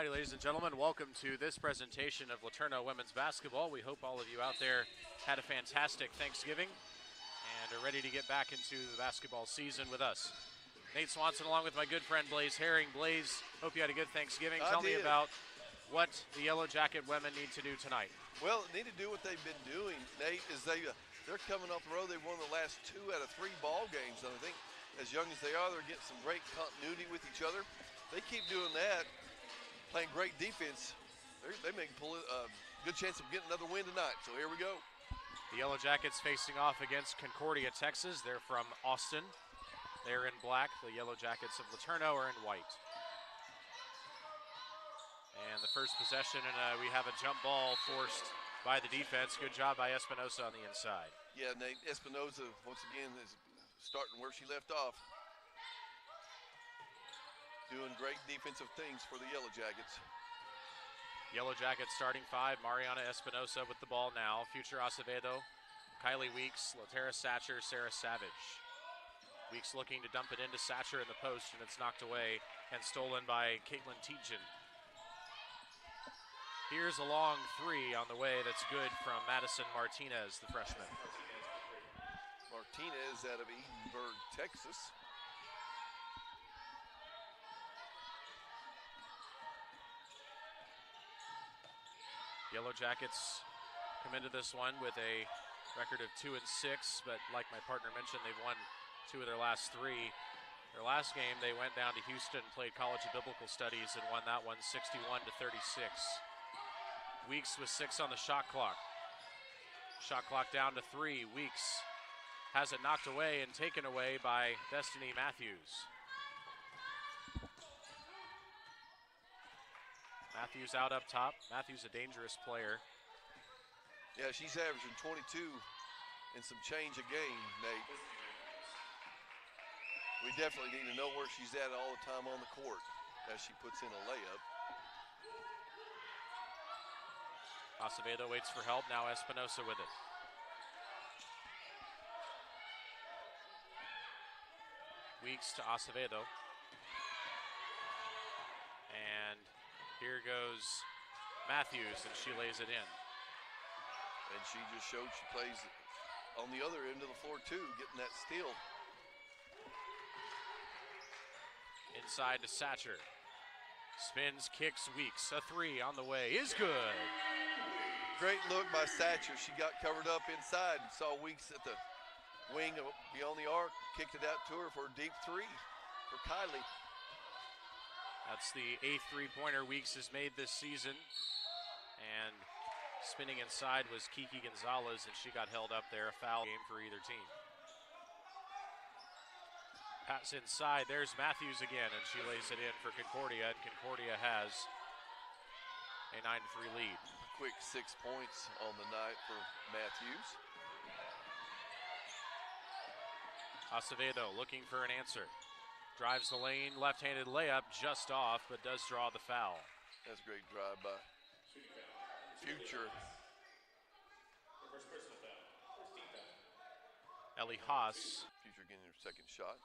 Howdy, ladies and gentlemen. Welcome to this presentation of LeTourneau women's basketball. We hope all of you out there had a fantastic Thanksgiving and are ready to get back into the basketball season with us. Nate Swanson along with my good friend Blaze Herring. Blaze, hope you had a good Thanksgiving. Tell me about what the Yellow Jacket women need to do tonight. Well, they need to do what they've been doing, Nate, is they're coming off the road. They've won the last 2 out of 3 ball games, and I think as young as they are, they're getting some great continuity with each other. They keep doing that, playing great defense. They may pull a good chance of getting another win tonight, so here we go. The Yellow Jackets facing off against Concordia, Texas. They're from Austin. They're in black. The Yellow Jackets of LeTourneau are in white. And the first possession, and we have a jump ball forced by the defense. Good job by Espinosa on the inside. Yeah, Nate, Espinosa, once again, is starting where she left off. Doing great defensive things for the Yellow Jackets. Yellow Jackets starting 5, Mariana Espinosa with the ball now. Future Acevedo, Kylie Weeks, Latera Satcher, Sarah Savage. Weeks looking to dump it into Satcher in the post, and it's knocked away and stolen by Caitlin Tietjen. Here's a long 3 on the way that's good from Madison Martinez, the freshman. Martinez out of Edinburgh, Texas. Yellow Jackets come into this one with a record of 2-6, but like my partner mentioned, they've won 2 of their last 3. Their last game, they went down to Houston, played College of Biblical Studies, and won that one 61-36. Weeks with 6 on the shot clock. Shot clock down to 3. Weeks has it knocked away and taken away by Destiny Matthews. Matthews out up top. Matthews a dangerous player. Yeah, she's averaging 22 and some change a game, Nate. We definitely need to know where she's at all the time on the court as she puts in a layup. Acevedo waits for help. Now Espinosa with it. Weeks to Acevedo. And here goes Matthews, and she lays it in. And she just showed she plays on the other end of the floor too, getting that steal. Inside to Satcher. Spins, kicks, Weeks. A 3 on the way is good. Great look by Satcher. She got covered up inside and saw Weeks at the wing beyond the arc, kicked it out to her for a deep 3 for Kylie. That's the 8th three-pointer Weeks has made this season. And spinning inside was Kiki Gonzalez, and she got held up there. A foul game for either team. Pass inside, there's Matthews again, and she lays it in for Concordia, and Concordia has a 9-3 lead. Quick 6 points on the night for Matthews. Acevedo looking for an answer. Drives the lane, left-handed layup, just off, but does draw the foul. That's a great drive by Future. Ellie Haas. Future getting her second shot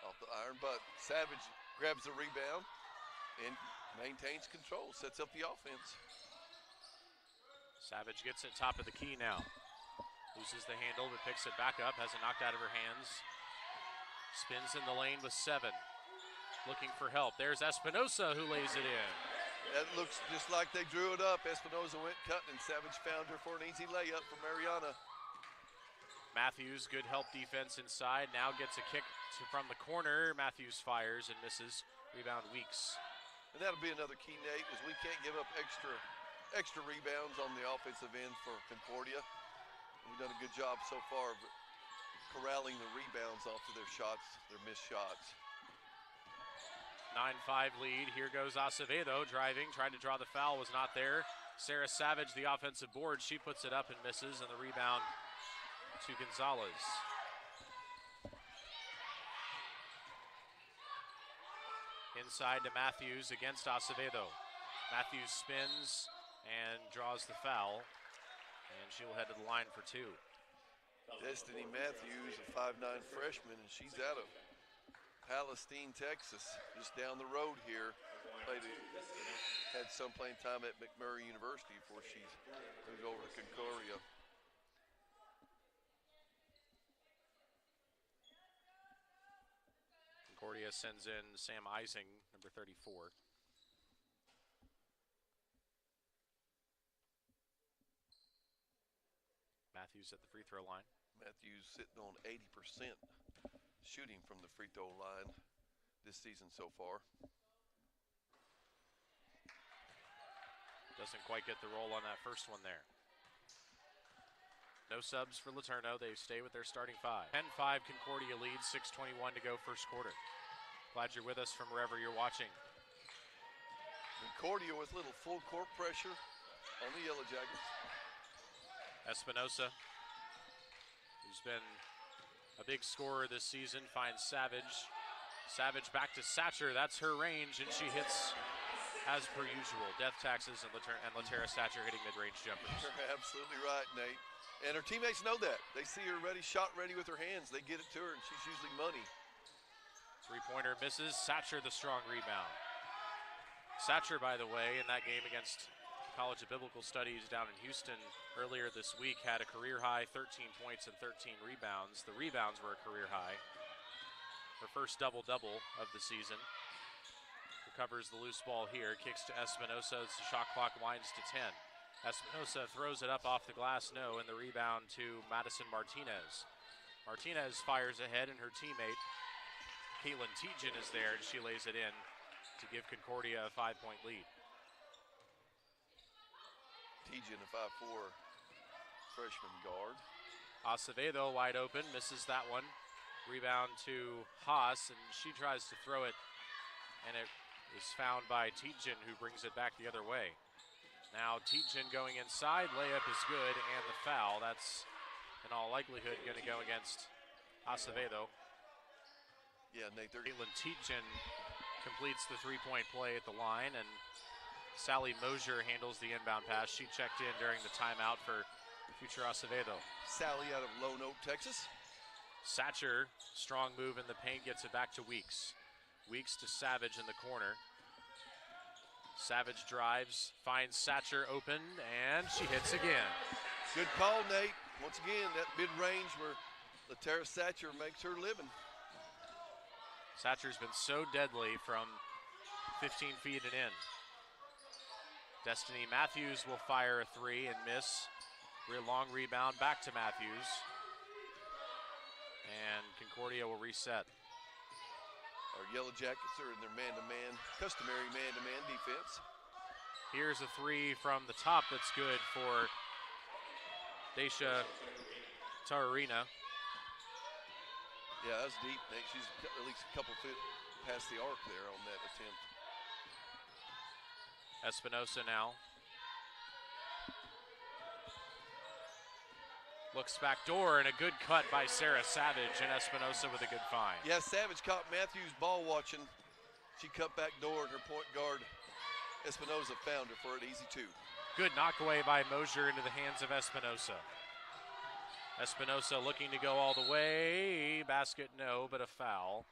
off the iron, but Savage grabs the rebound and maintains control, sets up the offense. Savage gets it top of the key now. Loses the handle, but picks it back up, has it knocked out of her hands. Spins in the lane with 7. Looking for help. There's Espinosa who lays it in. That looks just like they drew it up. Espinosa went cutting, and Savage found her for an easy layup for Mariana. Matthews, good help defense inside. Now gets a kick from the corner. Matthews fires and misses. Rebound Weeks. And that'll be another key, Nate, is we can't give up extra rebounds on the offensive end for Concordia. We've done a good job so far of corralling the rebounds off of their shots, their missed shots. 9-5 lead. Here goes Acevedo driving, trying to draw the foul, was not there. Sarah Savage, the offensive board, she puts it up and misses, and the rebound to Gonzalez. Inside to Matthews against Acevedo. Matthews spins and draws the foul, and she'll head to the line for 2. Destiny Matthews, a 5'9" freshman, and she's out of Palestine, Texas, just down the road here. had some playing time at McMurray University before she moved over to Concordia. Concordia sends in Sam Ising, number 34. Matthews at the free throw line. Matthews sitting on 80% shooting from the free throw line this season so far. Doesn't quite get the roll on that first one there. No subs for LeTourneau. They stay with their starting five. 10-5 Concordia leads, 6:21 to go first quarter. Glad you're with us from wherever you're watching. Concordia with little full court pressure on the Yellow Jackets. Espinosa, who's been a big scorer this season, finds Savage. Savage back to Satcher. That's her range, and she hits as per usual. Death taxes and LaTerra Satcher hitting mid-range jumpers. You're absolutely right, Nate. And her teammates know that. They see her ready, shot ready with her hands. They get it to her, and she's usually money. Three-pointer misses. Satcher the strong rebound. Satcher, by the way, in that game against College of Biblical Studies down in Houston earlier this week, had a career-high 13 points and 13 rebounds. The rebounds were a career-high. Her first double-double of the season. Recovers the loose ball here, kicks to Espinosa as the shot clock winds to 10. Espinosa throws it up off the glass, no, and the rebound to Madison Martinez. Martinez fires ahead, and her teammate, Caitlin Tietjen, is there, and she lays it in to give Concordia a 5-point lead. Tietjen, a 5'4" freshman guard. Acevedo wide open, misses that one. Rebound to Haas, and she tries to throw it, and it is found by Tietjen, who brings it back the other way. Now Tietjen going inside, layup is good, and the foul. That's in all likelihood going to go against Acevedo. Yeah, Nate. Caitlin Tietjen completes the three-point play at the line, and Sally Mosier handles the inbound pass. She checked in during the timeout for future Acevedo. Sally out of Lone Oak, Texas. Satcher, strong move in the paint, gets it back to Weeks. Weeks to Savage in the corner. Savage drives, finds Satcher open, and she hits again. Good call, Nate. Once again, that mid-range where LeTerra Satcher makes her living. Satcher's been so deadly from 15 feet and in. Destiny Matthews will fire a three and miss. Real long rebound back to Matthews. And Concordia will reset. Our Yellow Jackets are in their man-to-man, customary man-to-man defense. Here's a three from the top that's good for Daisha Tararina. Yeah, that's deep, Nate. She's at least a couple feet past the arc there on that attempt. Espinosa now. Looks back door, and a good cut by Sarah Savage, and Espinosa with a good find. Yeah, Savage caught Matthews ball watching. She cut back door, and her point guard, Espinosa, found her for an easy two. Good knockaway by Mosier into the hands of Espinosa. Espinosa looking to go all the way. Basket, no, but a foul.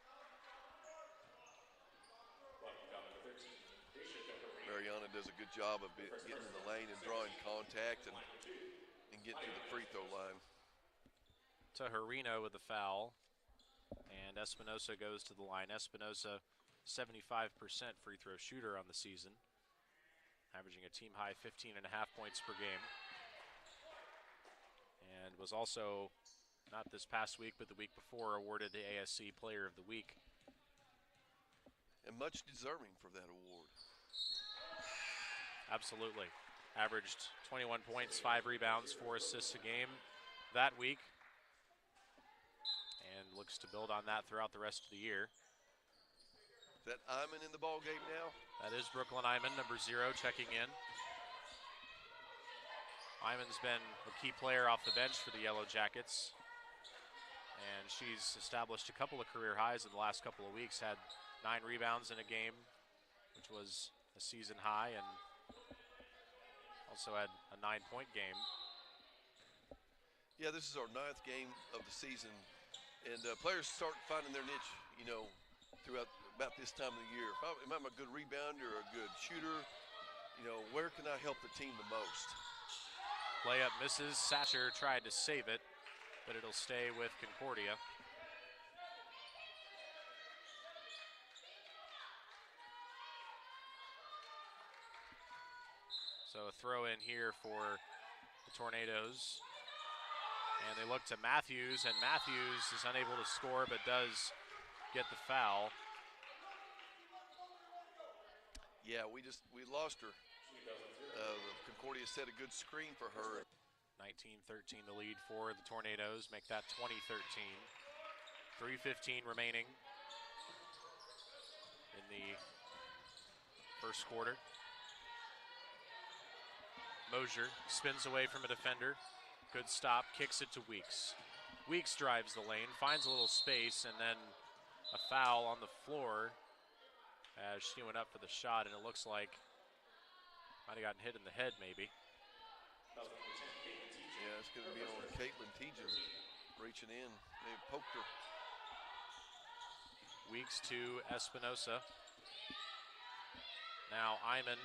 Mariana does a good job of getting in the lane and drawing contact and getting to the free throw line. Taharino with the foul, and Espinosa goes to the line. Espinosa, 75% free throw shooter on the season, averaging a team high 15.5 points per game, and was also, not this past week, but the week before, awarded the ASC Player of the Week. And much deserving for that award. Absolutely. Averaged 21 points, 5 rebounds, 4 assists a game that week, and looks to build on that throughout the rest of the year. Is that Iman in the ball game now? That is Brooklyn Iman, number 0, checking in. Iman's been a key player off the bench for the Yellow Jackets, and she's established a couple of career highs in the last couple of weeks. Had 9 rebounds in a game, which was a season high, and also had a 9-point game. Yeah, this is our 9th game of the season, and players start finding their niche, you know, throughout about this time of the year. If I'm a good rebounder or a good shooter, you know, where can I help the team the most? Layup misses. Satcher tried to save it, but it'll stay with Concordia. So a throw in here for the Tornadoes. And they look to Matthews, and Matthews is unable to score, but does get the foul. Yeah, we lost her. Concordia set a good screen for her. 19-13 the lead for the Tornadoes, make that 20-13. 3:15 remaining in the first quarter. Mosier spins away from a defender. Good stop, kicks it to Weeks. Weeks drives the lane, finds a little space, and then a foul on the floor as she went up for the shot, and it looks like might have gotten hit in the head maybe. Yeah, it's going to be on Caitlin Tejan reaching in. They poked her. Weeks to Espinosa. Now Iman,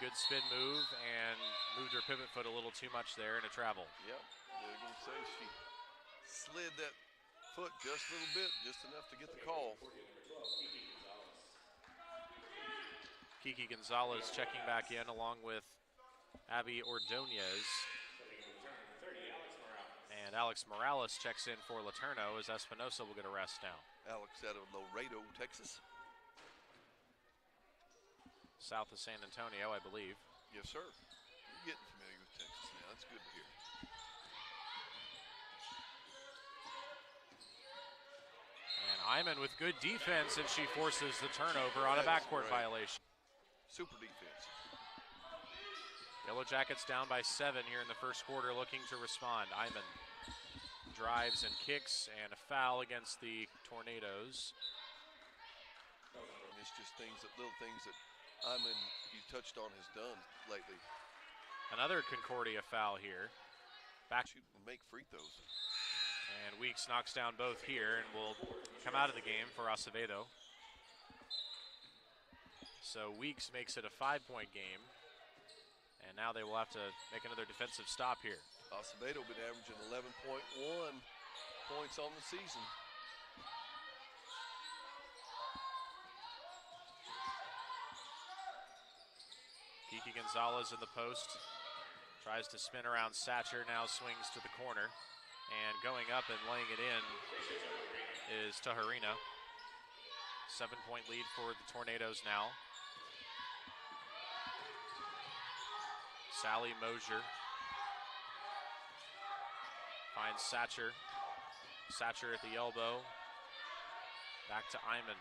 good spin move, and moved her pivot foot a little too much there in a travel. Yep, they're going to say she slid that foot just a little bit, just enough to get the call. Kiki Gonzalez checking back in along with Abby Ordonez. And Alex Morales checks in for LeTourneau as Espinosa will get a rest now. Alex out of Laredo, Texas. South of San Antonio, I believe. Yes, sir. You're getting familiar with Texas now. That's good to hear. And Iman with good defense, and she forces the turnover on a backcourt violation. Super defense. Yellow Jackets down by 7 here in the first quarter, looking to respond. Iman drives and kicks, and a foul against the Tornadoes. And it's just little things that Iman, you touched on, has done lately. Another Concordia foul here. Back shoot and make free throws. And Weeks knocks down both here and will come out of the game for Acevedo. So Weeks makes it a 5-point game. And now they will have to make another defensive stop here. Acevedo been averaging 11.1 points on the season. Kiki Gonzalez in the post. Tries to spin around Satcher, now swings to the corner. And going up and laying it in is Taharina. 7-point lead for the Tornadoes now. Sally Mosier finds Satcher. Satcher at the elbow. Back to Iman.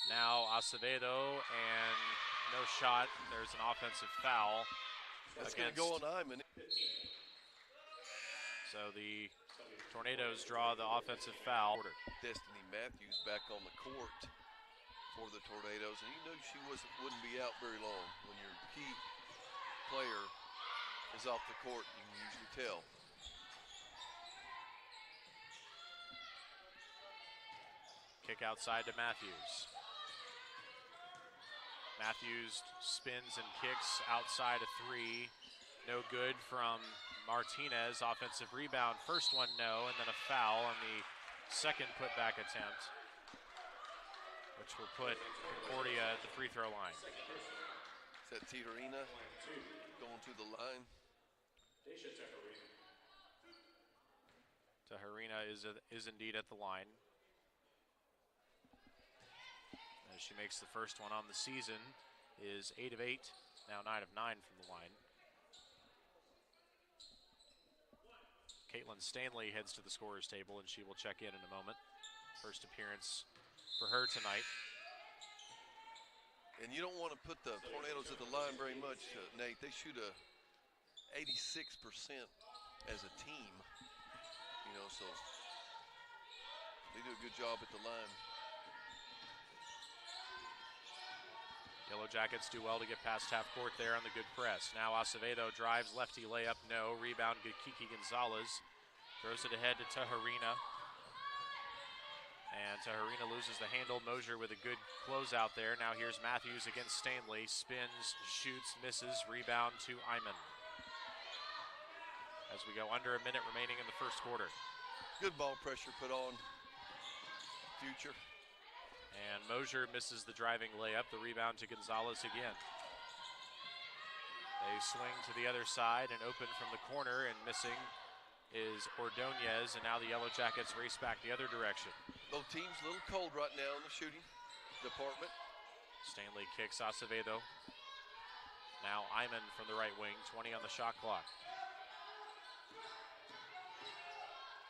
Now Acevedo, and no shot. There's an offensive foul. That's going to go on Iman. So the Tornadoes draw the offensive foul. Destiny Matthews back on the court for the Tornadoes, and you knew she wouldn't be out very long. When your key player is off the court, you can usually tell. Kick outside to Matthews. Matthews spins and kicks outside a 3. No good from Martinez. Offensive rebound. First one, no, and then a foul on the second putback attempt, which will put Concordia at the free throw line. Is that Taharina going to the line? Taharina is indeed at the line. As she makes the first one on the season, is 8 of 8, now 9 of 9 from the line. Caitlin Stanley heads to the scorer's table, and she will check in a moment. First appearance for her tonight. And you don't want to put the Tornadoes at the line very much, Nate. They shoot 86% as a team, you know, so they do a good job at the line. Yellow Jackets do well to get past half court there on the good press. Now Acevedo drives, lefty layup, no. Rebound, good Kiki Gonzalez. Throws it ahead to Taharina. And Taharina loses the handle. Mosier with a good closeout there. Now here's Matthews against Stanley. Spins, shoots, misses. Rebound to Iman. As we go under a minute remaining in the first quarter. Good ball pressure put on Future. And Mosier misses the driving layup. The rebound to Gonzalez again. They swing to the other side and open from the corner, and missing is Ordonez, and now the Yellow Jackets race back the other direction. Both teams a little cold right now in the shooting department. Stanley kicks Acevedo. Now Iman from the right wing, 20 on the shot clock.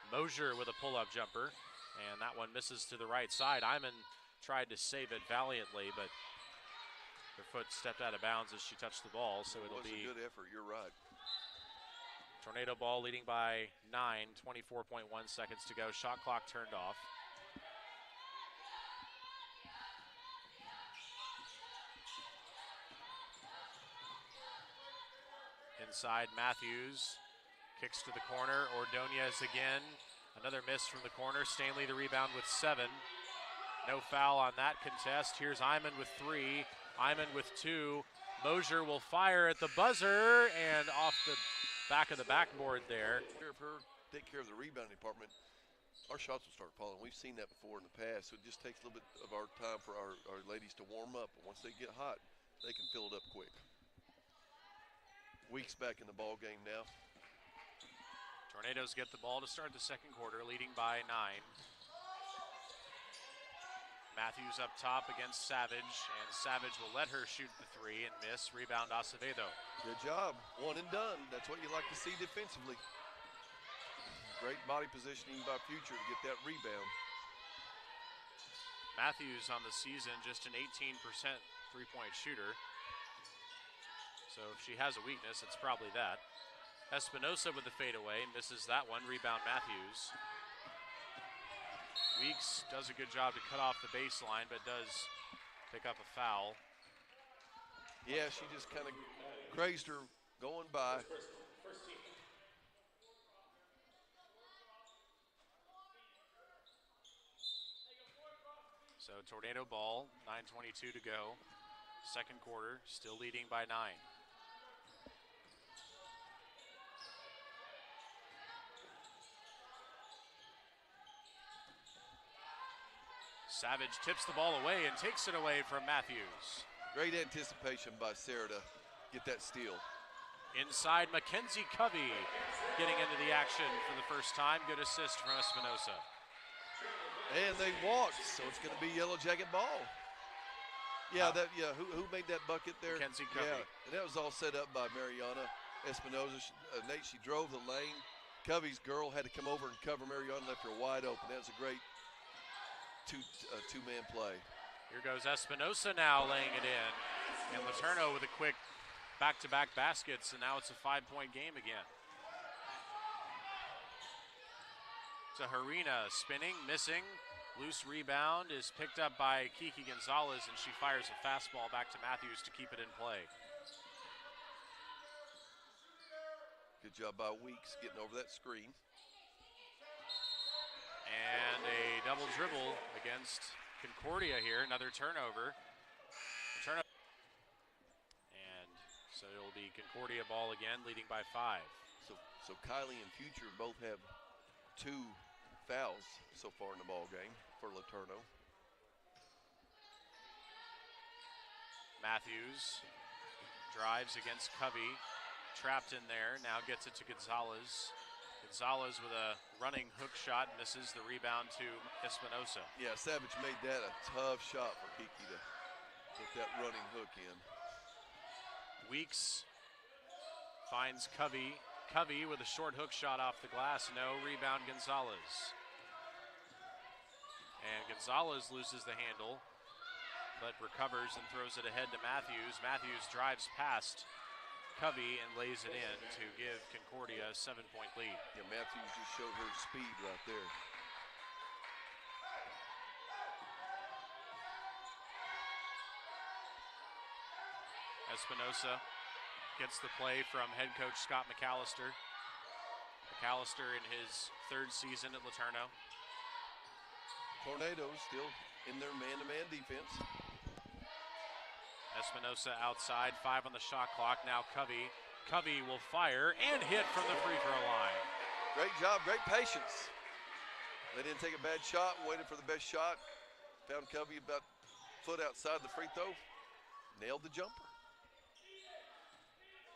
Mosier with a pull-up jumper, and that one misses to the right side. Iman tried to save it valiantly, but her foot stepped out of bounds as she touched the ball, so it'll be a good effort, you're right. Tornado ball leading by 9, 24.1 seconds to go. Shot clock turned off. Inside, Matthews kicks to the corner. Ordonez again. Another miss from the corner. Stanley the rebound with 7. No foul on that contest. Here's Iman with 3. Iman with 2. Mosier will fire at the buzzer and off the back of the backboard there. Take care of the rebounding department, our shots will start falling. We've seen that before in the past, so it just takes a little bit of our time for our ladies to warm up. And once they get hot, they can fill it up quick. Weeks back in the ball game now. Tornadoes get the ball to start the second quarter, leading by 9. Matthews up top against Savage, and Savage will let her shoot the 3 and miss. Rebound Acevedo. Good job, one and done. That's what you like to see defensively. Great body positioning by Future to get that rebound. Matthews on the season just an 18% three-point shooter. So if she has a weakness, it's probably that. Espinosa with the fadeaway, misses that one. Rebound Matthews. Weeks does a good job to cut off the baseline, but does pick up a foul. Yeah, she just kind of grazed her going by. So Tornado ball, 9:22 to go. Second quarter, still leading by 9. Savage tips the ball away and takes it away from Matthews. Great anticipation by Sarah to get that steal. Inside, Mackenzie Covey getting into the action for the first time. Good assist from Espinosa. And they walked, so it's going to be Yellow Jacket ball. Yeah, who made that bucket there? Mackenzie Covey. Yeah, and that was all set up by Mariana Espinosa. Nate, she drove the lane. Covey's girl had to come over and cover Mariana, left her wide open. That was a great two-man play. Here goes Espinosa now laying it in. And LeTourneau with a quick back-to-back baskets, and now it's a 5-point game again. Taharina spinning, missing. Loose rebound is picked up by Kiki Gonzalez, and she fires a fastball back to Matthews to keep it in play. Good job by Weeks getting over that screen. And a double dribble against Concordia here, another turnover. And so it'll be Concordia ball again, leading by 5. So Kylie and Future both have 2 fouls so far in the ball game for LeTourneau. Matthews drives against Covey, trapped in there, now gets it to Gonzalez. Gonzalez with a running hook shot, misses. The rebound to Espinosa. Yeah, Savage made that a tough shot for Kiki to get that running hook in. Weeks finds Covey. Covey with a short hook shot off the glass. No, rebound Gonzalez. And Gonzalez loses the handle, but recovers and throws it ahead to Matthews. Matthews drives past Covey and lays it in to give Concordia a 7-point lead. Yeah, Matthews just showed her speed right there. Espinosa gets the play from head coach Scott McAllister. McAllister in his 3rd season at LeTourneau. Tornadoes still in their man-to-man defense. Espinosa outside, 5 on the shot clock. Now Covey. Covey will fire and hit from the free throw line. Great job, great patience. They didn't take a bad shot, waited for the best shot. Found Covey about a foot outside the free throw. Nailed the jumper.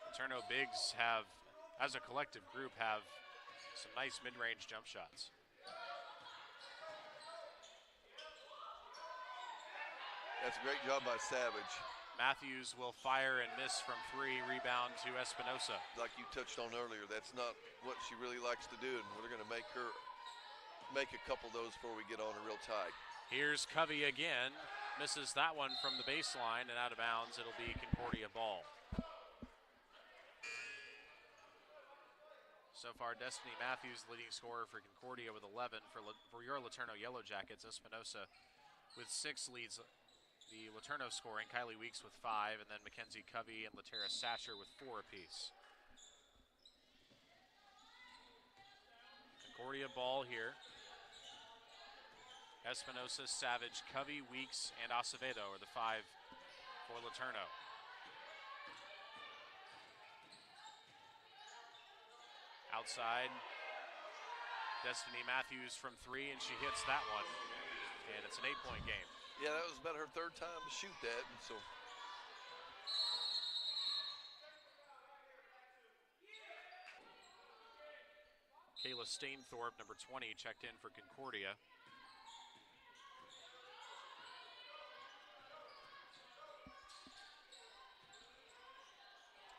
LeTourneau bigs have, as a collective group, have some nice mid-range jump shots. That's a great job by Savage. Matthews will fire and miss from 3, rebound to Espinosa. Like you touched on earlier, that's not what she really likes to do, and we're going to make her make a couple of those before we get on a real tie. Here's Covey again, misses that one from the baseline and out of bounds. It'll be Concordia ball. So far, Destiny Matthews, leading scorer for Concordia with 11. For your LeTourneau Yellow Jackets, Espinosa with 6 leads the LeTourneau scoring. Kylie Weeks with 5, and then Mackenzie Covey and Latera Satcher with 4 apiece. Concordia ball here. Espinosa, Savage, Covey, Weeks, and Acevedo are the 5 for LeTourneau. Outside, Destiny Matthews from 3, and she hits that one. And it's an 8-point game. Yeah, that was about her 3rd time to shoot that, and so. Kayla Stainthorpe, number 20, checked in for Concordia.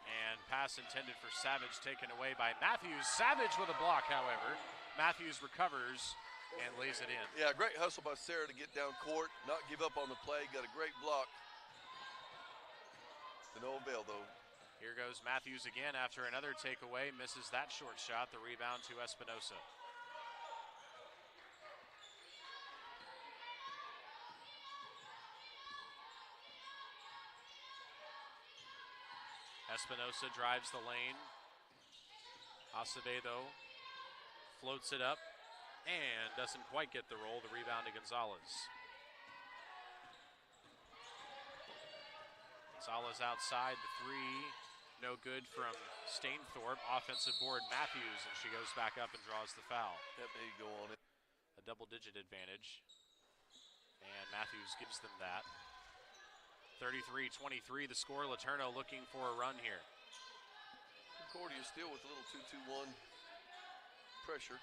And pass intended for Savage, taken away by Matthews. Savage with a block, however. Matthews recovers and lays it in. Yeah, great hustle by Sarah to get down court, not give up on the play. Got a great block. To no avail, though. Here goes Matthews again after another takeaway. Misses that short shot. The rebound to Espinosa. Espinosa drives the lane. Acevedo floats it up and doesn't quite get the roll. The rebound to Gonzalez. Gonzalez outside, the 3, no good from Stainthorpe. Offensive board, Matthews, and she goes back up and draws the foul. Yep, there you go on it. A double-digit advantage, and Matthews gives them that. 33-23, the score. LeTourneau looking for a run here. Concordia still with a little 2-2-1 pressure.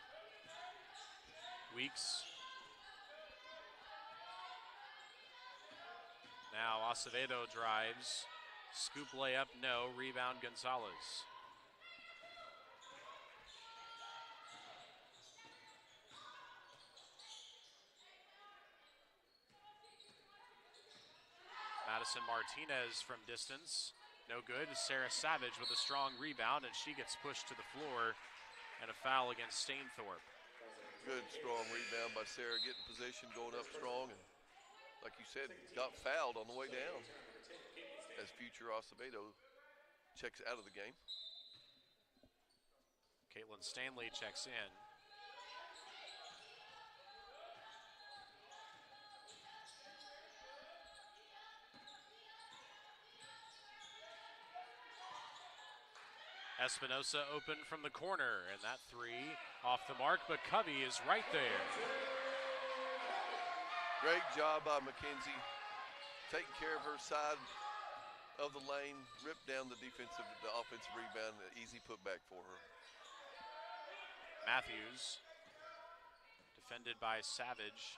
Weeks. Now Acevedo drives. Scoop layup, no. Rebound, Gonzalez. Madison Martinez from distance. No good. Sarah Savage with a strong rebound, and she gets pushed to the floor, and a foul against Stainthorpe. Good, strong rebound by Sarah, getting position, going up strong, and like you said, got fouled on the way down as future Acevedo checks out of the game. Caitlin Stanley checks in. Espinosa open from the corner, and that 3 off the mark, but Covey is right there. Great job by Mackenzie, taking care of her side of the lane, ripped down the offensive rebound, the easy putback for her. Matthews, defended by Savage,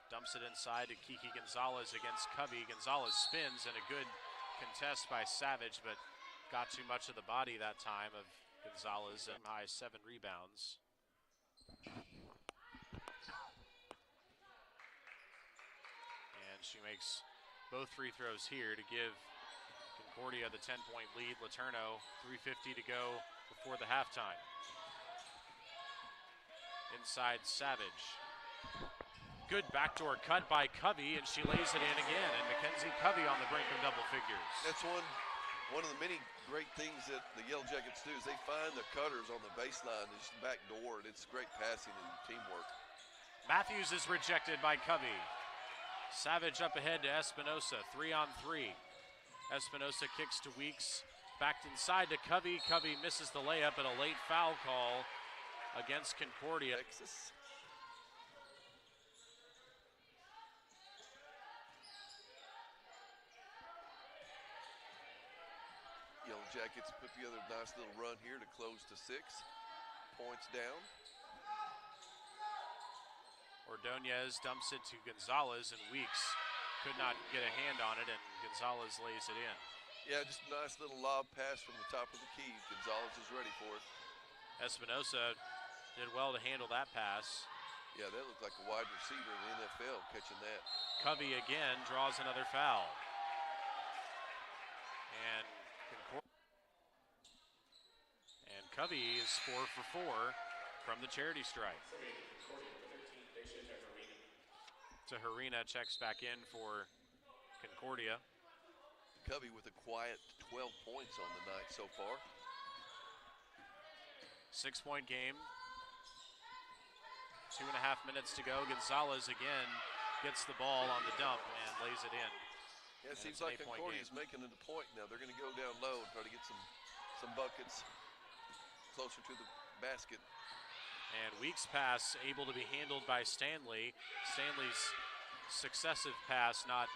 dumps it inside to Kiki Gonzalez against Covey. Gonzalez spins, and a good contest by Savage, but got too much of the body that time of Gonzalez, and high 7 rebounds. And she makes both free throws here to give Concordia the 10-point lead. LeTourneau, 3:50 to go before the halftime. Inside Savage. Good backdoor cut by Covey, and she lays it in again. And Mackenzie Covey on the brink of double figures. That's one of the many great things that the Yellow Jackets do is they find the cutters on the baseline, just backdoor, and it's great passing and teamwork. Matthews is rejected by Covey. Savage up ahead to Espinosa, 3-on-3. Espinosa kicks to Weeks, backed inside to Covey. Covey misses the layup and a late foul call against Concordia. Texas. Yellow Jackets put together a nice little run here to close to 6 points down. Ordonez dumps it to Gonzalez, and Weeks could not get a hand on it, and Gonzalez lays it in. Yeah, just a nice little lob pass from the top of the key. Gonzalez is ready for it. Espinosa did well to handle that pass. Yeah, that looked like a wide receiver in the NFL catching that. Covey again draws another foul. And Covey is 4 for 4 from the charity stripe. Harina checks back in for Concordia. Covey with a quiet 12 points on the night so far. 6-point game. 2.5 minutes to go. Gonzalez again gets the ball on the dump and lays it in. Yeah, it seems like Concordia is making it a point now. They're going to go down low and try to get some buckets closer to the basket. And Weeks' pass able to be handled by Stanley. Stanley's successive pass not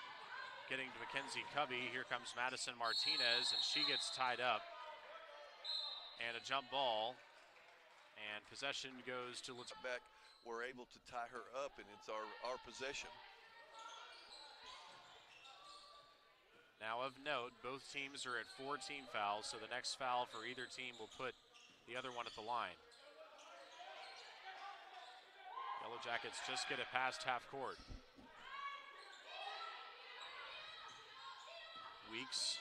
getting to Mackenzie Covey. Here comes Madison Martinez, and she gets tied up. And a jump ball. And possession goes to LeTourneau. Back, we're able to tie her up, and it's our possession. Now of note, both teams are at 4 team fouls, so the next foul for either team will put the other one at the line. Yellow Jackets just get it past half court. Weeks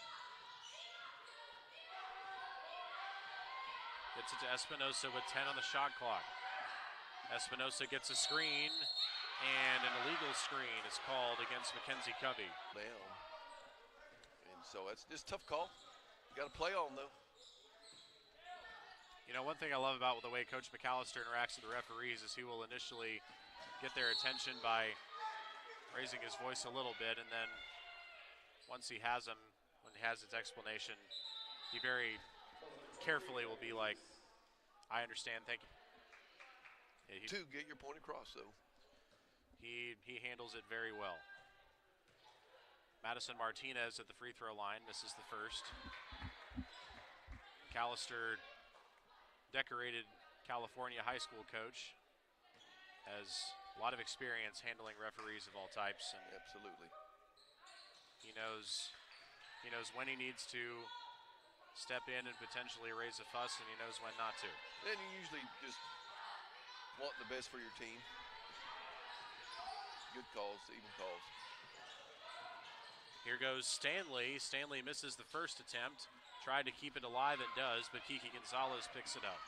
gets it to Espinosa with 10 on the shot clock. Espinosa gets a screen, and an illegal screen is called against Mackenzie Covey. Down. And so it's just a tough call. You got to play on, though. You know, one thing I love about the way Coach McAllister interacts with the referees is he will initially get their attention by raising his voice a little bit, and then once he has them, when he has his explanation, he very carefully will be like, I understand, thank you. To get your point across, though. He handles it very well. Madison Martinez at the free throw line misses the first. McAllister, decorated California high school coach, has a lot of experience handling referees of all types, and absolutely, he knows when he needs to step in and potentially raise a fuss, and he knows when not to. And you usually just want the best for your team. Good calls, even calls. Here goes Stanley. Stanley misses the first attempt. Tried to keep it alive and does, but Kiki Gonzalez picks it up.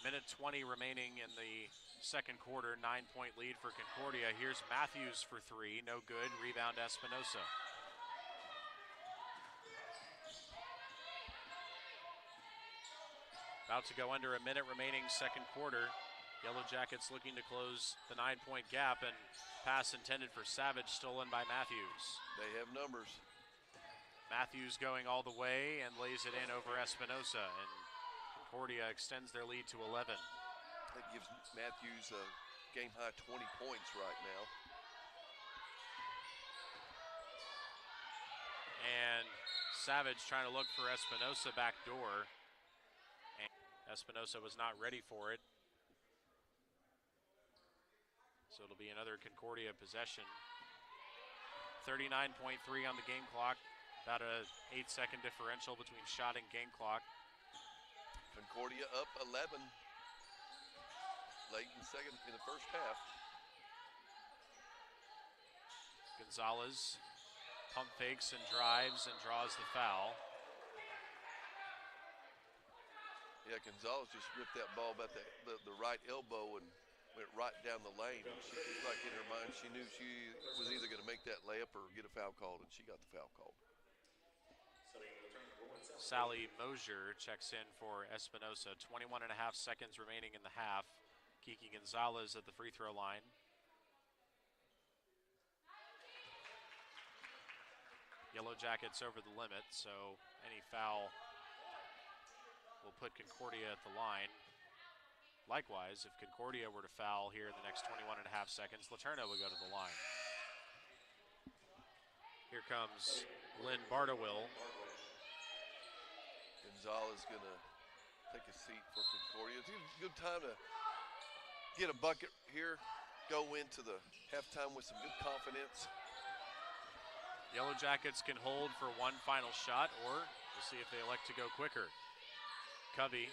Minute 20 remaining in the second quarter, 9-point lead for Concordia. Here's Matthews for 3, no good. Rebound Espinosa. About to go under a minute remaining second quarter. Yellow Jackets looking to close the 9-point gap, and pass intended for Savage stolen by Matthews. They have numbers. Matthews going all the way and lays it in over Espinosa, and Concordia extends their lead to 11. That gives Matthews a game-high 20 points right now. And Savage trying to look for Espinosa back door. And Espinosa was not ready for it. So it'll be another Concordia possession. 39.3 on the game clock. About a 8-second differential between shot and game clock. Concordia up 11 late in the first half. Gonzalez pump fakes and drives and draws the foul. Yeah, Gonzalez just ripped that ball about the right elbow and went right down the lane. She, like in her mind, she knew she was either going to make that layup or get a foul called, and she got the foul called. Sally Mosier checks in for Espinosa. 21.5 seconds remaining in the half. Kiki Gonzalez at the free throw line. Yellow Jackets over the limit, so any foul will put Concordia at the line. Likewise, if Concordia were to foul here in the next 21.5 seconds, LeTourneau would go to the line. Here comes Lynn Bardawill. Gonzalez going to take a seat for Concordia. It's a good time to get a bucket here, go into the halftime with some good confidence. Yellow Jackets can hold for one final shot, or we'll see if they elect to go quicker. Covey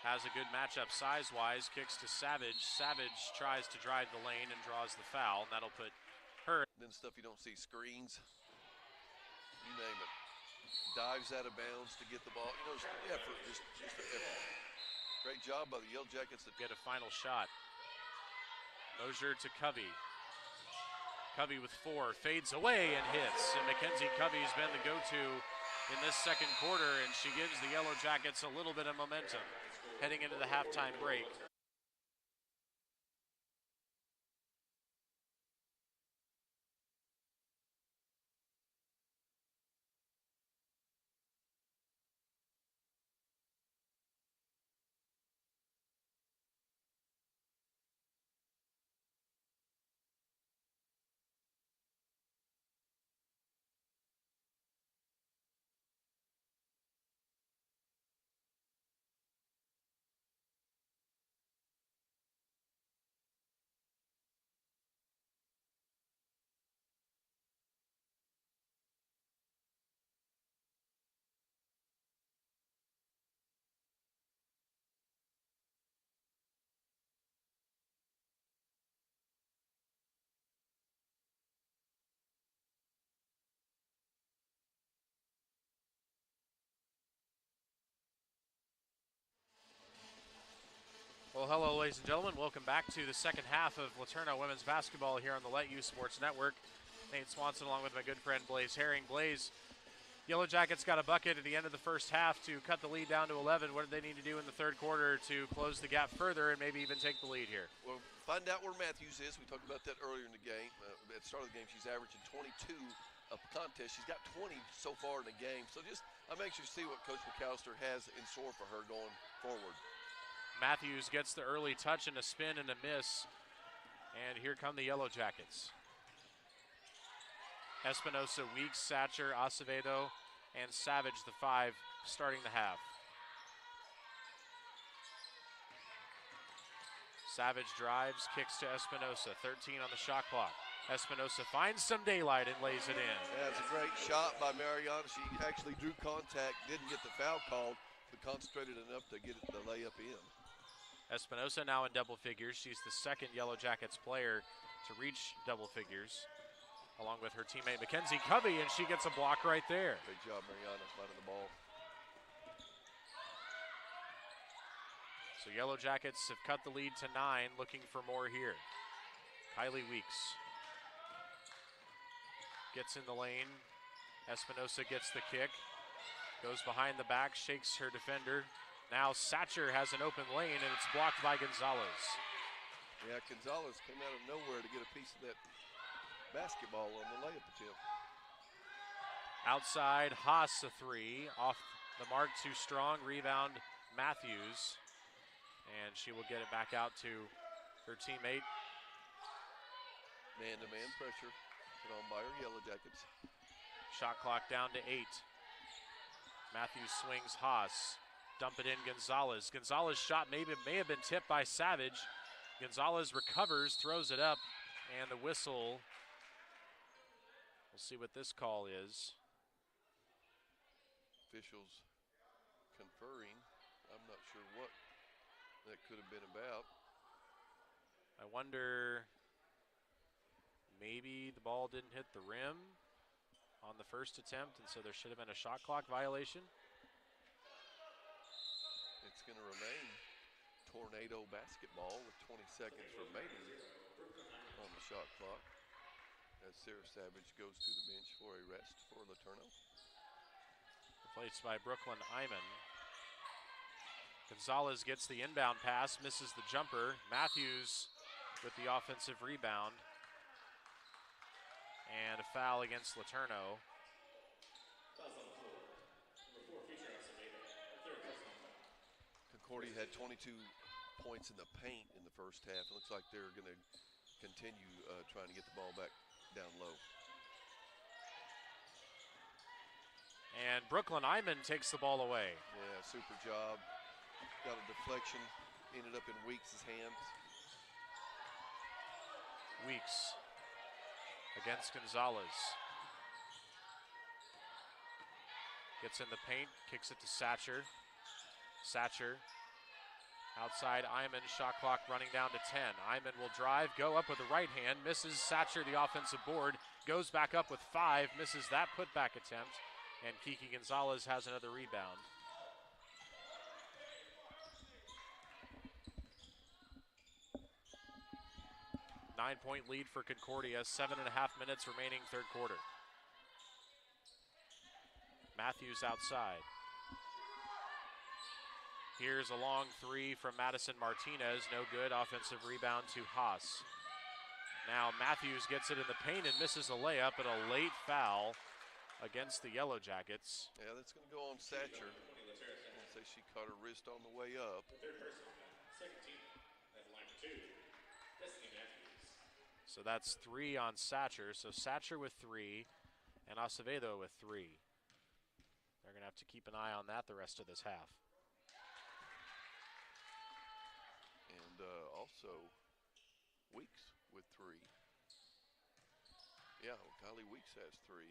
has a good matchup size-wise, kicks to Savage. Savage tries to drive the lane and draws the foul, and that'll put her. Then stuff you don't see, screens, you name it. Dives out of bounds to get the ball. You know, just effort, just effort. Great job by the Yellow Jackets to get a final shot. Mosier to Covey. Covey with 4, fades away and hits. And Mackenzie Covey's been the go-to in this second quarter, and she gives the Yellow Jackets a little bit of momentum heading into the halftime break. Well, hello, ladies and gentlemen. Welcome back to the second half of LeTourneau women's basketball here on the Let You Sports Network. Nate Swanson along with my good friend Blaze Herring. Blaze, Yellow Jackets got a bucket at the end of the first half to cut the lead down to 11. What did they need to do in the third quarter to close the gap further and maybe even take the lead here? Well, find out where Matthews is. We talked about that earlier in the game. At the start of the game, she's averaging 22 a contest. She's got 20 so far in the game. So just I'm anxious to see what Coach McAllister has in store for her going forward. Matthews gets the early touch and a spin and a miss. And here come the Yellow Jackets. Espinosa, Weeks, Satcher, Acevedo, and Savage, the 5, starting the half. Savage drives, kicks to Espinosa, 13 on the shot clock. Espinosa finds some daylight and lays it in. Yeah, it's a great shot by Mariana. She actually drew contact, didn't get the foul called, but concentrated enough to get the layup in. Espinosa now in double figures. She's the second Yellow Jackets player to reach double figures, along with her teammate Mackenzie Covey, and she gets a block right there. Great job, Mariana, finding the ball. So Yellow Jackets have cut the lead to 9, looking for more here. Kylie Weeks gets in the lane. Espinosa gets the kick, goes behind the back, shakes her defender. Now Satcher has an open lane, and it's blocked by Gonzalez. Yeah, Gonzalez came out of nowhere to get a piece of that basketball on the layup attempt. Outside, Haas a 3. Off the mark, too strong. Rebound, Matthews. And she will get it back out to her teammate. Man-to-man pressure put on by her Yellow Jackets. Shot clock down to 8. Matthews swings Haas. Dump it in Gonzalez. Gonzalez shot may have been tipped by Savage. Gonzalez recovers, throws it up, and the whistle. We'll see what this call is. Officials conferring. I'm not sure what that could have been about. I wonder, maybe the ball didn't hit the rim on the first attempt, and so there should have been a shot clock violation. It's going to remain Tornado basketball with 20 seconds remaining on the shot clock as Sarah Savage goes to the bench for a rest for LeTourneau. Replaced by Brooklyn Iman. Gonzalez gets the inbound pass, misses the jumper. Matthews with the offensive rebound. And a foul against LeTourneau. Concordia had 22 points in the paint in the first half. It looks like they're going to continue trying to get the ball back down low. And Brooklyn Iman takes the ball away. Yeah, super job. Got a deflection, ended up in Weeks' hands. Weeks against Gonzalez. Gets in the paint, kicks it to Satcher. Satcher outside Iman, shot clock running down to 10. Iman will drive, go up with the right hand, misses Satcher the offensive board, goes back up with 5, misses that putback attempt, and Kiki Gonzalez has another rebound. Nine-point lead for Concordia, 7.5 minutes remaining third quarter. Matthews outside. Here's a long three from Madison Martinez, no good, offensive rebound to Haas. Now Matthews gets it in the paint and misses a layup, and a late foul against the Yellow Jackets. Yeah, that's going to go on Satcher. I'll say she caught her wrist on the way up. So that's 3 on Satcher. So Satcher with 3 and Acevedo with 3. They're going to have to keep an eye on that the rest of this half. And also Weeks with 3. Yeah, Kylie Weeks has 3.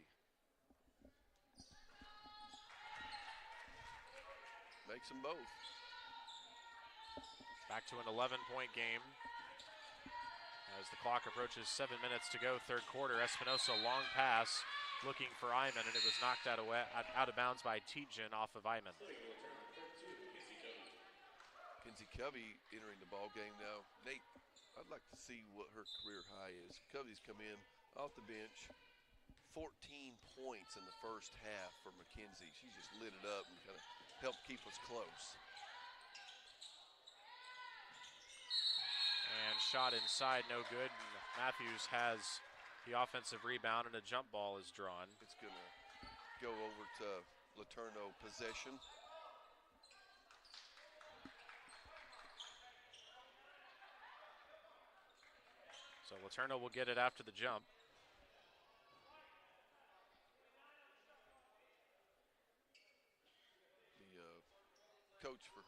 Makes them both. Back to an 11-point game. As the clock approaches 7 minutes to go, third quarter, Espinosa long pass looking for Iman, and it was knocked out of bounds by Tietjen off of Iman. Kinsey Covey entering the ball game now. Nate, I'd like to see what her career high is. Covey's come in off the bench, 14 points in the first half for McKenzie. She just lit it up and kind of helped keep us close. And shot inside, no good. And Matthews has the offensive rebound, and a jump ball is drawn. It's going to go over to LeTourneau possession. So LeTourneau will get it after the jump. The coach for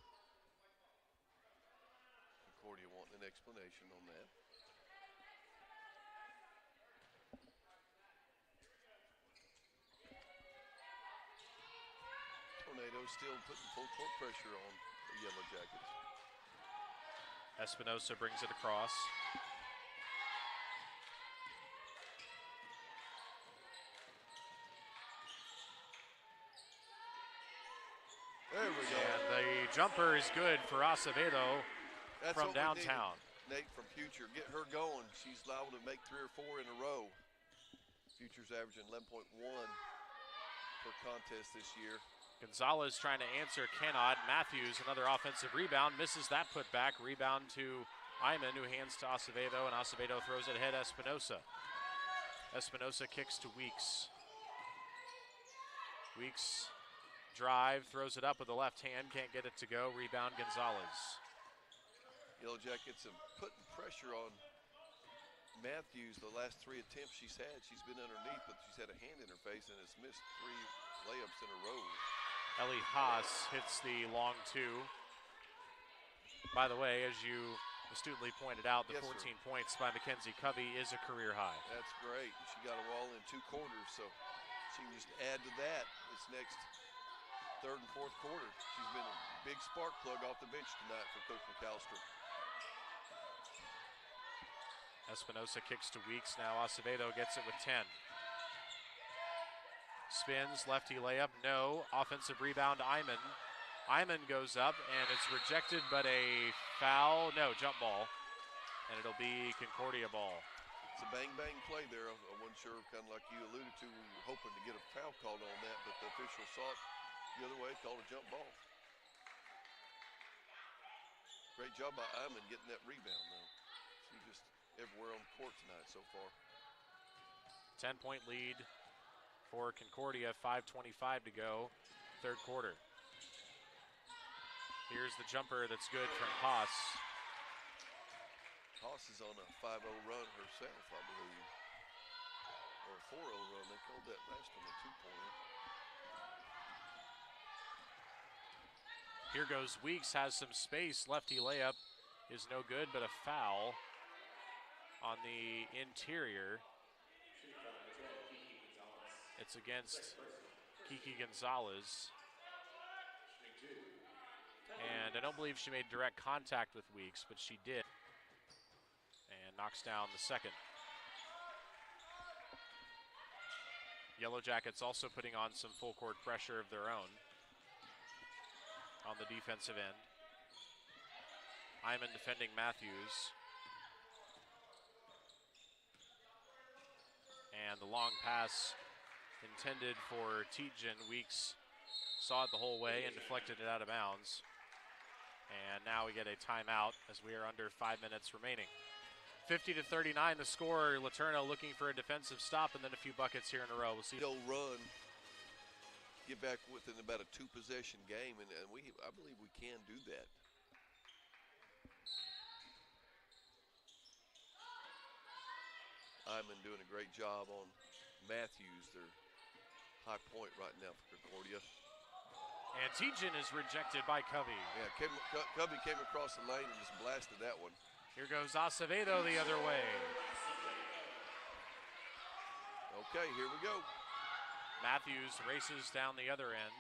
Concordia wanting an explanation on that. Tornado still putting full court pressure on the Yellow Jackets. Espinosa brings it across. There we go. And the jumper is good for Acevedo from That's what we downtown. needed, Nate, from Future. Get her going. She's liable to make 3 or 4 in a row. Future's averaging 11.1 per contest this year. Gonzalez trying to answer, cannot. Matthews, another offensive rebound, misses that putback. Rebound to Iman, who hands to Acevedo, and Acevedo throws it ahead Espinosa. Espinosa kicks to Weeks. Weeks drive, throws it up with the left hand, can't get it to go. Rebound Gonzalez. Yellow Jackets have putting pressure on Matthews the last 3 attempts she's had. She's been underneath, but she's had a hand in her face and has missed 3 layups in a row. Ellie Haas hits the long 2. By the way, as you astutely pointed out, the Yes, 14 sir. points by Mackenzie Covey is a career high. That's great. She got them all in 2 quarters, so she can just add to that this next 3rd and 4th quarter. She's been a big spark plug off the bench tonight for Coach McAllister. Espinosa kicks to Weeks. Now Acevedo gets it with 10. Spins, lefty layup, no. Offensive rebound, Iman. Iman goes up, and it's rejected, but a foul, no, jump ball. And it'll be Concordia ball. It's a bang-bang play there. I wasn't sure, kind of like you alluded to, we were hoping to get a foul called on that, but the official saw it the other way, called a jump ball. Great job by Iman getting that rebound, though. She just everywhere on the court tonight so far. 10-point lead for Concordia, 5:25 to go, third quarter. Here's the jumper that's good from Haas. Haas is on a 5-0 run herself, I believe. Or a 4-0 run. They called that last one a 2-pointer. Here goes Weeks, has some space. Lefty layup is no good, but a foul on the interior. It's against Kiki Gonzalez. And I don't believe she made direct contact with Weeks, but she did. And knocks down the second. Yellow Jackets also putting on some full court pressure of their own on the defensive end. Iman defending Matthews. And the long pass intended for Tietjen. Weeks saw it the whole way and deflected it out of bounds. And now we get a timeout as we are under 5 minutes remaining. 50-39 the score. LeTourneau looking for a defensive stop and then a few buckets here in a row. We'll see. They'll run, get back within about a 2-possession game, and I believe we can do that. Iman doing a great job on Matthews, their high point right now for Concordia. And Tietjen is rejected by Covey. Yeah, Covey came across the lane and just blasted that one. Here goes Acevedo the other way. Okay, here we go. Matthews races down the other end.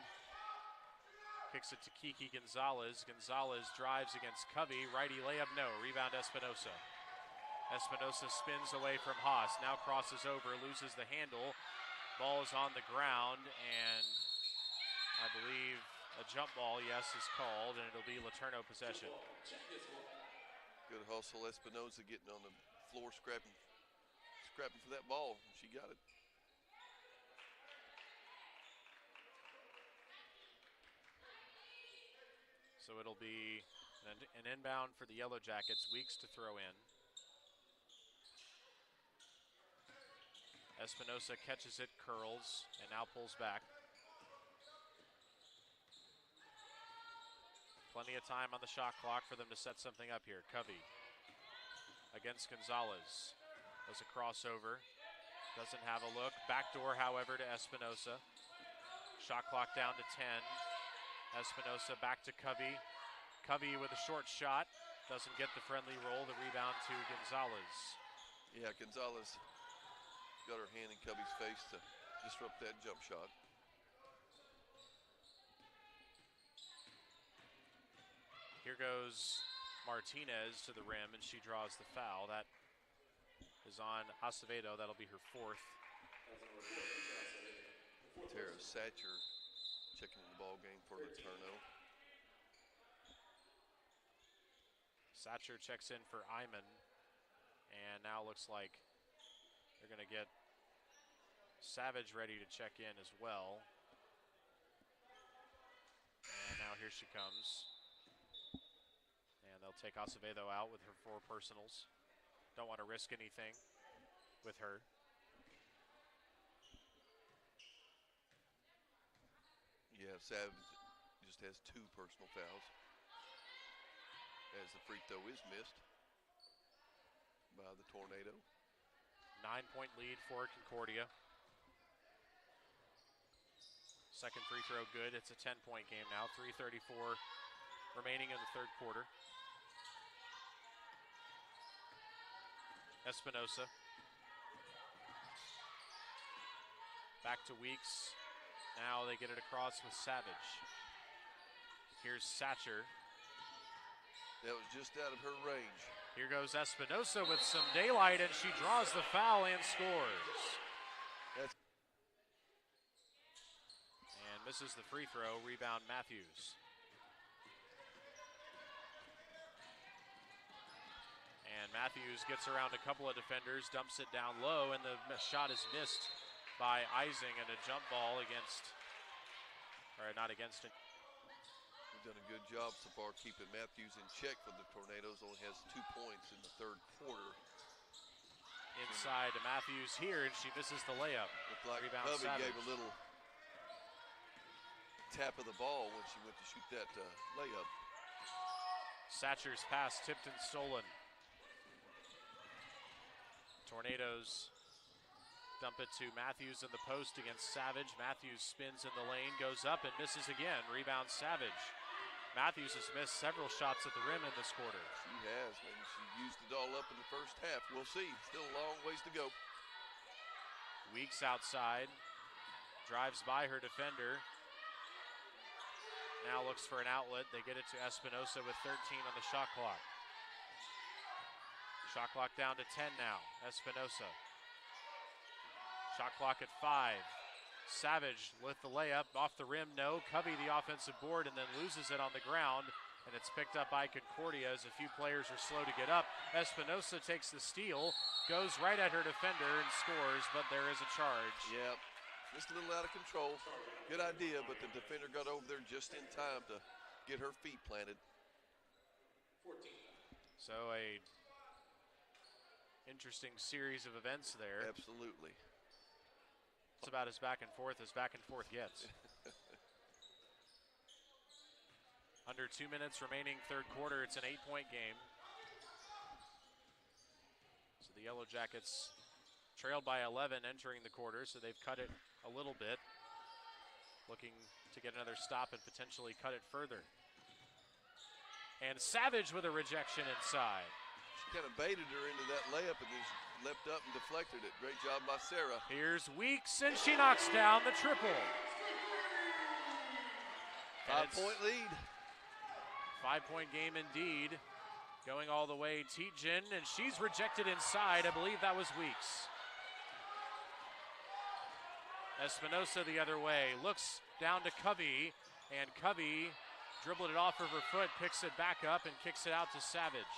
Kicks it to Kiki Gonzalez. Gonzalez drives against Covey. Righty layup, no. Rebound Espinosa. Espinosa spins away from Haas. Now crosses over, loses the handle. Ball is on the ground, and I believe a jump ball, yes, is called, and it'll be LeTourneau possession. Good hustle, Espinosa getting on the floor, scrapping for that ball. She got it. So it'll be an inbound for the Yellow Jackets. Weeks to throw in. Espinosa catches it, curls, and now pulls back. Plenty of time on the shot clock for them to set something up here. Covey against Gonzalez. Does a crossover. Doesn't have a look. Backdoor, however, to Espinosa. Shot clock down to 10. Espinosa back to Covey. Covey with a short shot. Doesn't get the friendly roll. The rebound to Gonzalez. Yeah, Gonzalez got her hand in Covey's face to disrupt that jump shot. Here goes Martinez to the rim, and she draws the foul. That is on Acevedo. That'll be her fourth. Tara Satcher checking in the ball game for LeTourneau. Satcher checks in for Iman, and now looks like they're going to get Savage ready to check in as well. And now here she comes. And they'll take Acevedo out with her 4 personals. Don't want to risk anything with her. Yeah, Savage just has 2 personal fouls, as the free throw is missed by the Tornado. 9-point lead for Concordia. Second free throw good. It's a 10-point game now. 3:34 remaining in the third quarter. Espinosa. Back to Weeks. Now they get it across with Savage. Here's Satcher. That was just out of her range. Here goes Espinosa with some daylight, and she draws the foul and scores. That's and misses the free throw. Rebound Matthews. And Matthews gets around a couple of defenders, dumps it down low, and the shot is missed by Ising, and a jump ball against, or not against it. done a good job so far keeping Matthews in check for the Tornadoes. Only has 2 points in the third quarter. Inside to Matthews here, and she misses the layup. Looked like Rebound Covey Savage. gave a little tap of the ball when she went to shoot that layup. Satcher's pass tipped and stolen. Tornadoes dump it to Matthews in the post against Savage. Matthews spins in the lane, goes up and misses again. Rebound Savage. Matthews has missed several shots at the rim in this quarter. She has. Maybe she used it all up in the first half. We'll see. Still a long ways to go. Weeks outside. Drives by her defender. Now looks for an outlet. They get it to Espinosa with 13 on the shot clock. Shot clock down to 10 now. Espinosa. Shot clock at 5. Savage with the layup off the rim. No. Covey the offensive board and then loses it on the ground. And it's picked up by Concordia as a few players are slow to get up. Espinosa takes the steal, goes right at her defender and scores, but there is a charge. Yep. Just a little out of control. Good idea, but the defender got over there just in time to get her feet planted. So a interesting series of events there. Absolutely. It's about as back and forth gets. Under 2 minutes remaining third quarter. It's an 8-point game. So the Yellow Jackets trailed by 11 entering the quarter, so they've cut it a little bit. Looking to get another stop and potentially cut it further. And Savage with a rejection inside. She kind of baited her into that layup and then she leapt up and deflected it. Great job by Sarah. Here's Weeks, and she knocks down the triple. 5-point lead. 5-point game indeed. Going all the way, Tietjen, and she's rejected inside. I believe that was Weeks. Espinosa the other way, looks down to Covey, and Covey dribbled it off of her foot, picks it back up, and kicks it out to Savage.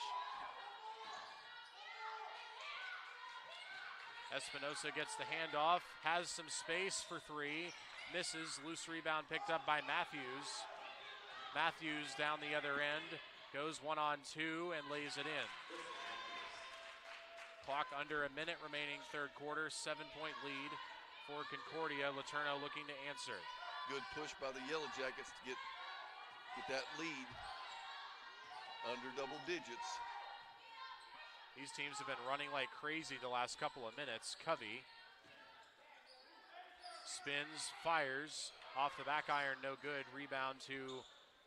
Espinosa gets the handoff, has some space for 3, misses, loose rebound picked up by Matthews. Matthews down the other end, goes 1-on-2 and lays it in. Clock under a minute remaining third quarter, 7-point lead for Concordia. LeTourneau looking to answer. Good push by the Yellow Jackets to get that lead under double digits. These teams have been running like crazy the last couple of minutes. Covey spins, fires, off the back iron, no good. Rebound to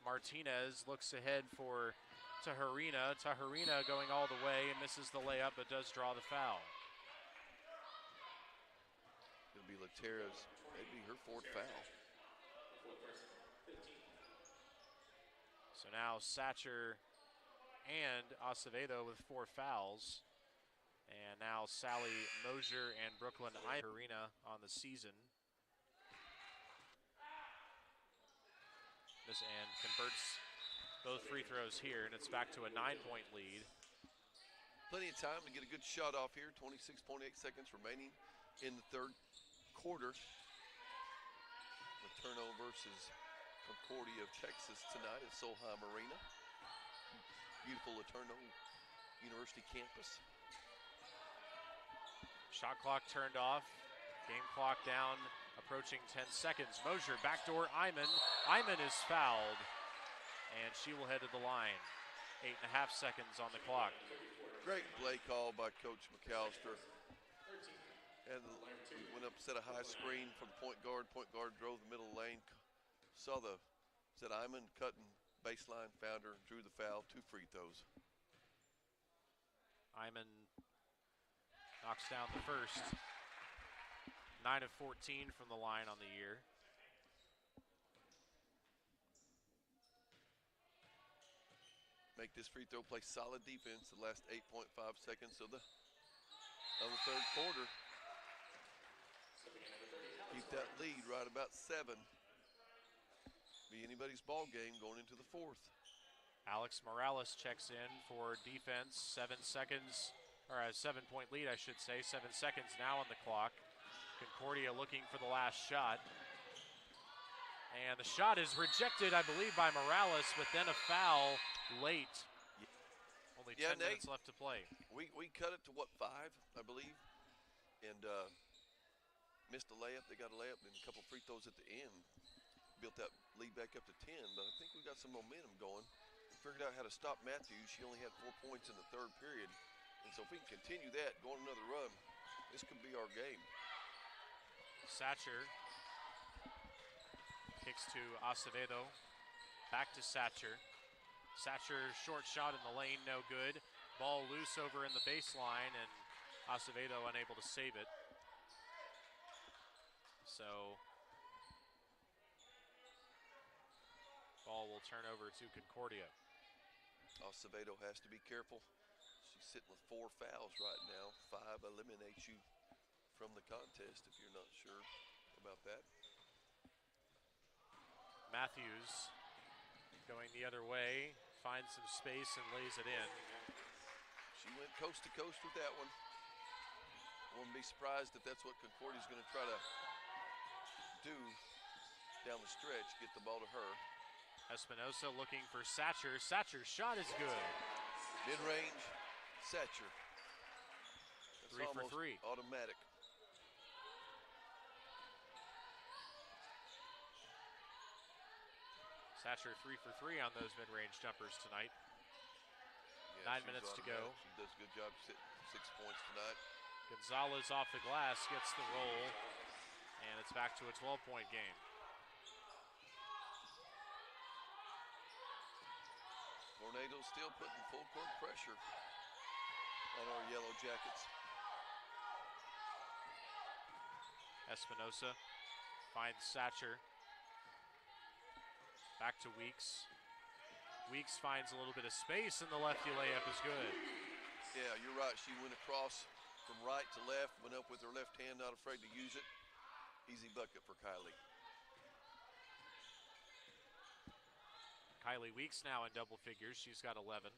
Martinez, looks ahead for Taharina. Taharina going all the way and misses the layup, but does draw the foul. It'll be Laterra's, maybe her 4th foul. So now Satcher and Acevedo with 4 fouls. And now Sally Mosier and Brooklyn Irina on the season. And converts both free throws here, and it's back to a 9-point lead. Plenty of time to get a good shot off here. 26.8 seconds remaining in the third quarter. LeTourneau versus Concordia of Texas tonight at Solheim Arena. Beautiful LeTourneau University campus. Shot clock turned off. Game clock down, approaching 10 seconds. Mosier, backdoor Iman. Iman is fouled, and she will head to the line. 8.5 seconds on the clock. Great play call by Coach McAllister. And went up, set a high screen for the point guard. Point guard drove the middle lane. Saw said Iman cutting baseline, found her, drew the foul, 2 free throws. Iman knocks down the first. 9 of 14 from the line on the year. Make this free throw, play solid defense the last 8.5 seconds of the third quarter. Keep that lead right about 7. Be anybody's ball game going into the 4th. Alex Morales checks in for defense. 7 seconds, or a 7-point lead, I should say. 7 seconds now on the clock. Concordia looking for the last shot. And the shot is rejected, I believe, by Morales, but then a foul late. Only 10 minutes left to play. We cut it to, what, 5, I believe? And missed a layup. They got a layup and a couple free throws at the end. Built that lead back up to 10, but I think we got some momentum going. Figured out how to stop Matthews. She only had 4 points in the third period. And so if we can continue that, go on another run, this could be our game. Satcher kicks to Acevedo. Back to Satcher. Satcher, short shot in the lane, no good. Ball loose over in the baseline, and Acevedo unable to save it. So ball will turn over to Concordia. Acevedo has to be careful. She's sitting with 4 fouls right now. 5 eliminates you from the contest if you're not sure about that. Matthews going the other way, finds some space and lays it in. She went coast to coast with that one. Wouldn't be surprised if that's what Concordia's going to try to do down the stretch, get the ball to her. Espinosa looking for Satcher. Satcher's shot is good. Mid-range, Satcher. That's 3 for 3. Automatic. Satcher 3 for 3 on those mid-range jumpers tonight. Yeah, 9 minutes to go. She does a good job sitting 6 points tonight. Gonzalez off the glass, gets the roll, and it's back to a 12-point game. Tornado's still putting full court pressure on our Yellow Jackets. Espinosa finds Satcher. Back to Weeks. Weeks finds a little bit of space, and the lefty layup is good. Yeah, you're right. She went across from right to left, went up with her left hand, not afraid to use it. Easy bucket for Kylie. Kylie Weeks now in double figures. She's got 11.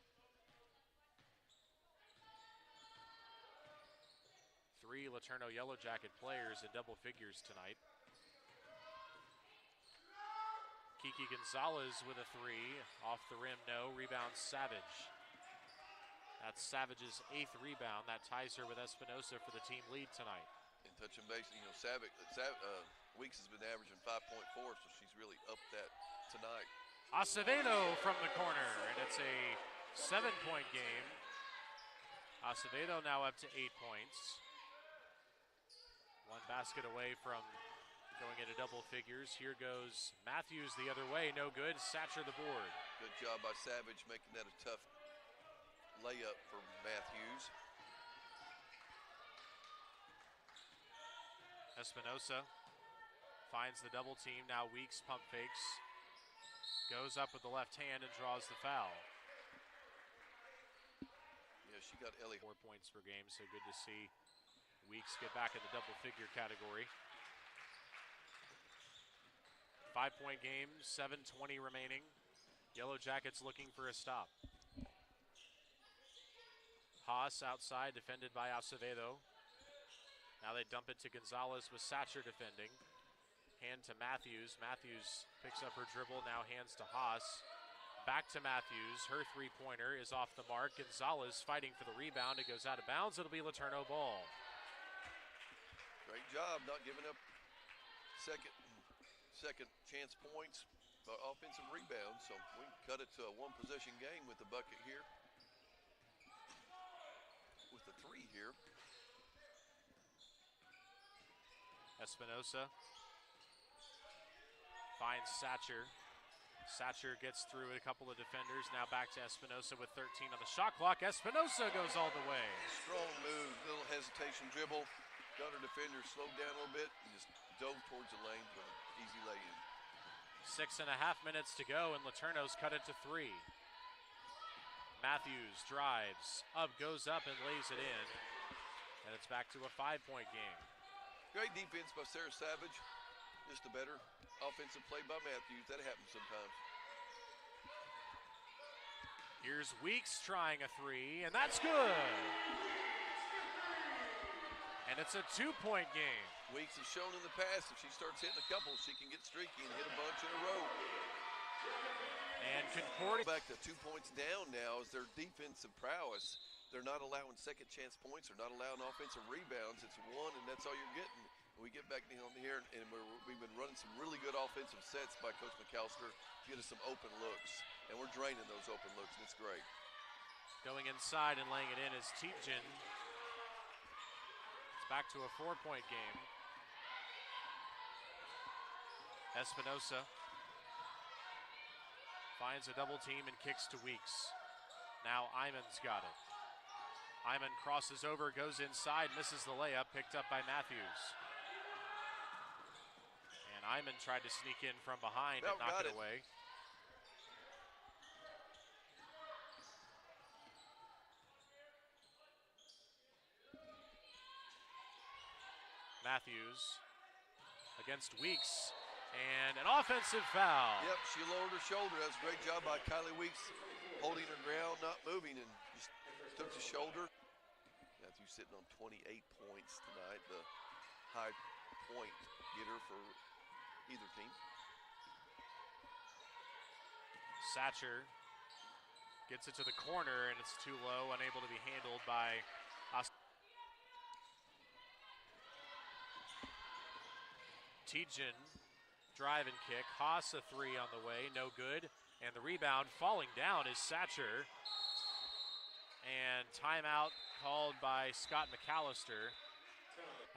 3 LeTourneau Yellow Jacket players in double figures tonight. Kiki Gonzalez with a 3. Off the rim, no. Rebound, Savage. That's Savage's 8th rebound. That ties her with Espinosa for the team lead tonight. And touching base, you know, Weeks has been averaging 5.4, so she's really upped that tonight. Acevedo from the corner, and it's a 7-point game. Acevedo now up to 8 points. 1 basket away from going into double figures. Here goes Matthews the other way, no good. Satcher the board. Good job by Savage making that a tough layup for Matthews. Espinosa finds the double team. Now Weeks pump fakes. Goes up with the left hand and draws the foul. Yeah, she got Ellie. 4 points per game, so good to see Weeks get back in the double figure category. 5-point game, 7:20 remaining. Yellow Jackets looking for a stop. Haas outside, defended by Acevedo. Now they dump it to Gonzalez with Satcher defending. Hand to Matthews. Matthews picks up her dribble, now hands to Haas. Back to Matthews. Her 3-pointer is off the mark. Gonzalez fighting for the rebound. It goes out of bounds. It'll be LeTourneau ball. Great job not giving up second chance points, but offensive rebounds. So we can cut it to a 1-possession game with the bucket here. With the 3 here. Espinosa finds Satcher. Satcher gets through a couple of defenders. Now back to Espinosa with 13 on the shot clock. Espinosa goes all the way. Strong move, little hesitation dribble. Got her defender slowed down a little bit and just dove towards the lane for an easy lay-in. 6.5 minutes to go, and LeTourneau's cut it to 3. Matthews drives, goes up and lays it in. And it's back to a 5-point game. Great defense by Sarah Savage. Just a better offensive play by Matthews. That happens sometimes. Here's Weeks trying a 3, and that's good. And it's a 2-point game. Weeks has shown in the past if she starts hitting a couple, she can get streaky and hit a bunch in a row. And Concordia back to 2 points down now is their defensive prowess. They're not allowing second chance points. They're not allowing offensive rebounds. It's one, and that's all you're getting. And we get back down here, and we've been running some really good offensive sets by Coach McAllister to get us some open looks. And we're draining those open looks, and it's great. going inside and laying it in is Tietjen. It's back to a 4-point game. Espinosa finds a double team and kicks to Weeks. Now Iman's got it. Iman crosses over, goes inside, misses the layup, picked up by Matthews. And Iman tried to sneak in from behind and knock it away. Matthews against Weeks, and an offensive foul. Yep, she lowered her shoulder. That was a great job by Kylie Weeks, holding her ground, not moving, and just took the shoulder. Matthews sitting on 28 points tonight, the high point getter for either team. Satcher gets it to the corner, and it's too low, unable to be handled by Tietjen. Drive and kick. Haas a three on the way, no good. And the rebound falling down is Satcher. And timeout called by Scott McAllister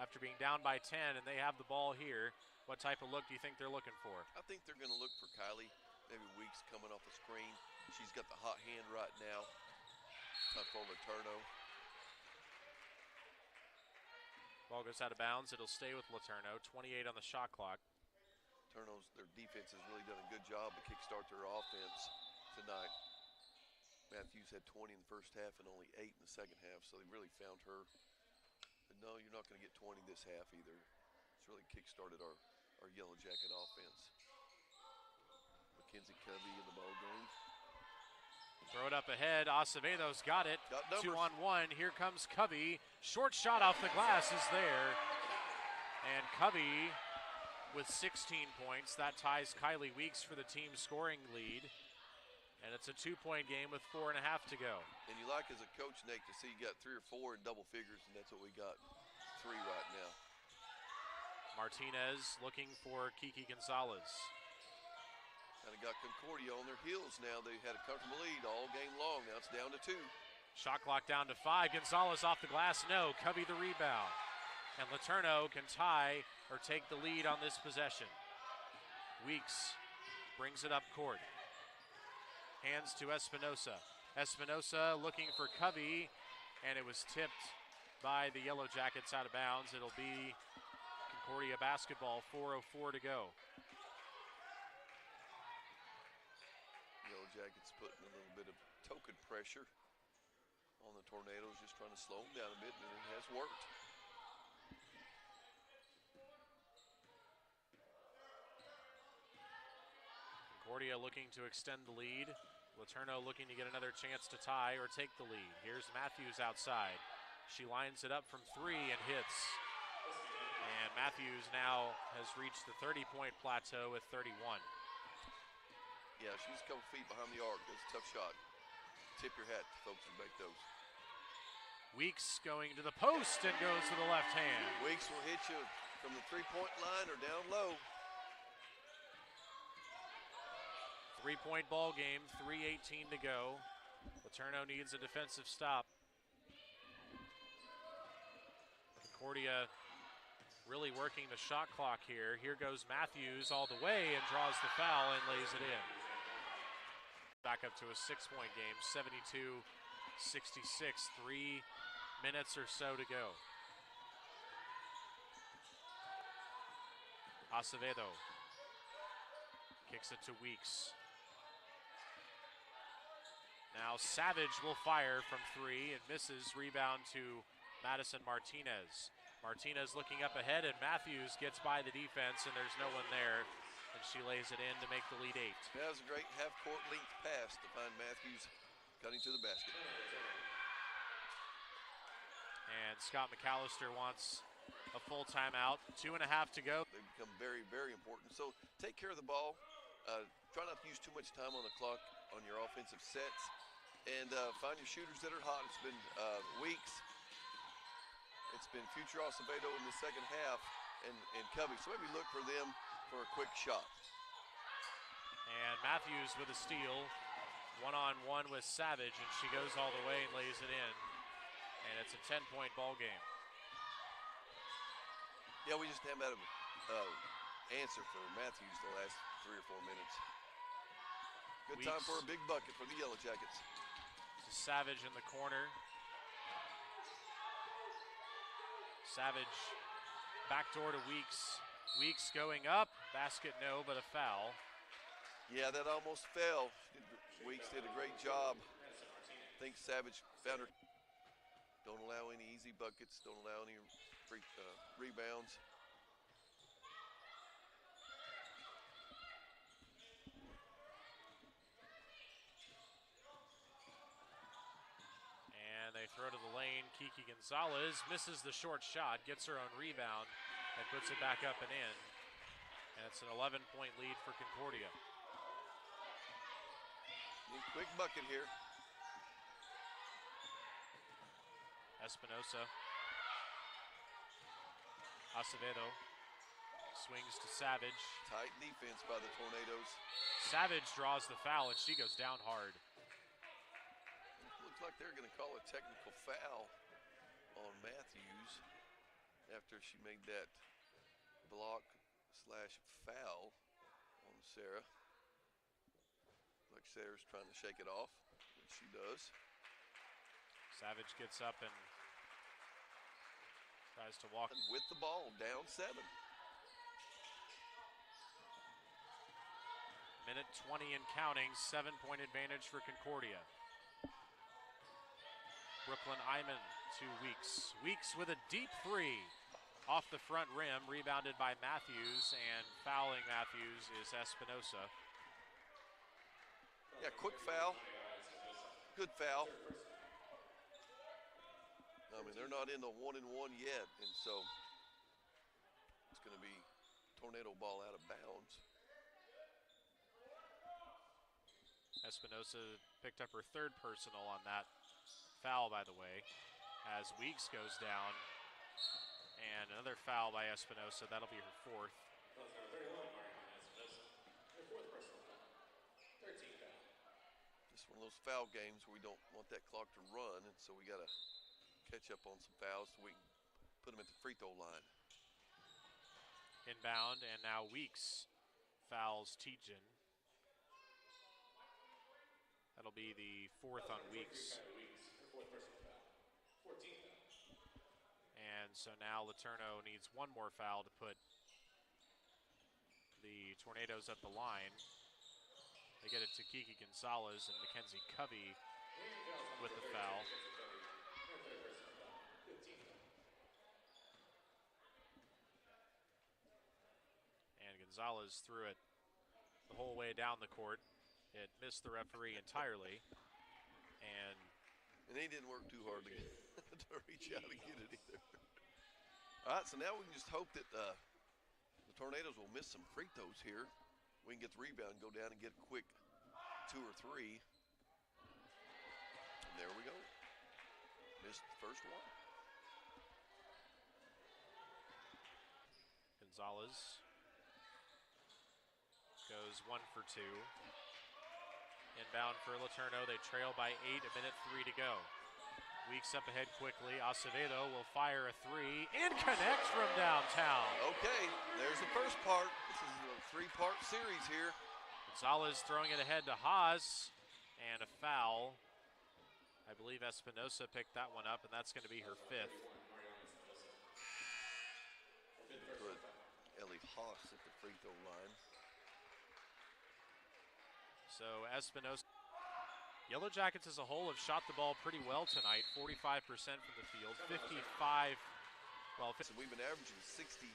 after being down by 10, and they have the ball here. What type of look do you think they're looking for? I think they're going to look for Kylie. Maybe Weeks coming off the screen. She's got the hot hand right now. Time for LeTourneau. Ball goes out of bounds. It'll stay with LeTourneau. 28 on the shot clock. Their defense has really done a good job to kickstart their offense tonight. Matthews had 20 in the first half and only 8 in the second half, so they really found her. But no, you're not going to get 20 this half either. It's really kickstarted our Yellow Jacket offense. Mackenzie Covey in the ball game. Throw it up ahead. Acevedo's got it. Got numbers. 2-on-1. Here comes Covey. Short shot off the glass is there. And Covey with 16 points. That ties Kylie Weeks for the team's scoring lead. And it's a 2-point game with 4.5 to go. And you like as a coach, Nate, to see you got 3 or 4 in double figures, and that's what we got. 3 right now. Martinez looking for Kiki Gonzalez. Kind of got Concordia on their heels now. They had a comfortable lead all game long. Now it's down to 2. Shot clock down to 5. Gonzalez off the glass. No. Covey the rebound. And LeTourneau can tie or take the lead on this possession. Weeks brings it up court. Hands to Espinosa. Espinosa looking for Covey, and it was tipped by the Yellow Jackets out of bounds. It'll be Concordia basketball, 4:04 to go. Yellow Jackets putting a little bit of token pressure on the Tornadoes, just trying to slow them down a bit, and it has worked. Concordia looking to extend the lead. LeTourneau looking to get another chance to tie or take the lead. Here's Matthews outside. She lines it up from 3 and hits. And Matthews now has reached the 30-point plateau with 31. Yeah, she's a couple feet behind the arc. That's a tough shot. Tip your hat to folks who make those. Weeks going to the post and goes to the left hand. Weeks will hit you from the 3-point line or down low. 3-point ball game, 3:18 to go. LeTourneau needs a defensive stop. Concordia really working the shot clock here. Here goes Matthews all the way and draws the foul and lays it in. Back up to a 6-point game, 72-66, 3 minutes or so to go. Acevedo kicks it to Weeks. Now Savage will fire from 3 and misses. Rebound to Madison Martinez. Martinez looking up ahead, and Matthews gets by the defense, and there's no one there, and she lays it in to make the lead 8. That was a great half-court length pass to find Matthews cutting to the basket. And Scott McAllister wants a full timeout. 2.5 to go. They become very, very important. So take care of the ball. Try not to use too much time on the clock on your offensive sets. And find your shooters that are hot. It's been Weeks. It's been Future Acevedo in the second half and Covey. So maybe look for them for a quick shot. And Matthews with a steal. One-on-one with Savage, and she goes all the way and lays it in. And it's a 10-point ball game. Yeah, we just haven't had an answer for Matthews the last 3 or 4 minutes. Good Weeks. time for a big bucket for the Yellow Jackets. Savage in the corner. Savage backdoor to Weeks. Weeks going up. Basket no, but a foul. Yeah, that almost fell. Weeks did a great job. I think Savage found her. Don't allow any easy buckets. Don't allow any free, rebounds. And they throw to the lane. Kiki Gonzalez misses the short shot, gets her own rebound, and puts it back up and in. And it's an 11-point lead for Concordia. Quick bucket here. Espinosa. Acevedo swings to Savage. Tight defense by the Tornadoes. Savage draws the foul, and she goes down hard. Looks like they're going to call a technical foul on Matthews after she made that block/foul on Sarah. Like Sarah's trying to shake it off, and she does. Savage gets up and tries to walk. And with the ball, down 7. Minute 20 and counting, 7-point advantage for Concordia. Brooklyn Iman to Weeks. Weeks with a deep 3 off the front rim, rebounded by Matthews, and fouling Matthews is Espinosa. Yeah, quick foul. Good foul. I mean, they're not in the 1-and-1 yet, and so it's going to be Tornado ball out of bounds. Espinosa picked up her 3rd personal on that foul, by the way, as Weeks goes down. And another foul by Espinosa. That'll be her 4th. Just one of those foul games where we don't want that clock to run, and so we got to catch up on some fouls so we can put them at the free throw line. Inbound, and now Weeks fouls Tietjen. That'll be the 4th on Weeks. And so now LeTourneau needs one more foul to put the Tornadoes at the line. They get it to Kiki Gonzalez and Mackenzie Covey with the foul. And Gonzalez threw it the whole way down the court. It missed the referee entirely. And he didn't work too hard to reach out and get it either. All right, so now we can just hope that the Tornadoes will miss some free throws here. We can get the rebound, go down and get a quick 2 or 3. And there we go. Missed the first one. Gonzalez goes 1 for 2. Inbound for LeTourneau. They trail by 8, 1:03 to go. Weeks up ahead quickly. Acevedo will fire a 3 and connects from downtown. Okay, there's the first part. This is a 3-part series here. Gonzalez throwing it ahead to Haas, and a foul. I believe Espinosa picked that one up, and that's going to be her 5th. Put Ellie Haas at the free throw line. So Espinosa. Yellow Jackets as a whole have shot the ball pretty well tonight, 45% from the field, 55. Well, so we've been averaging 60.5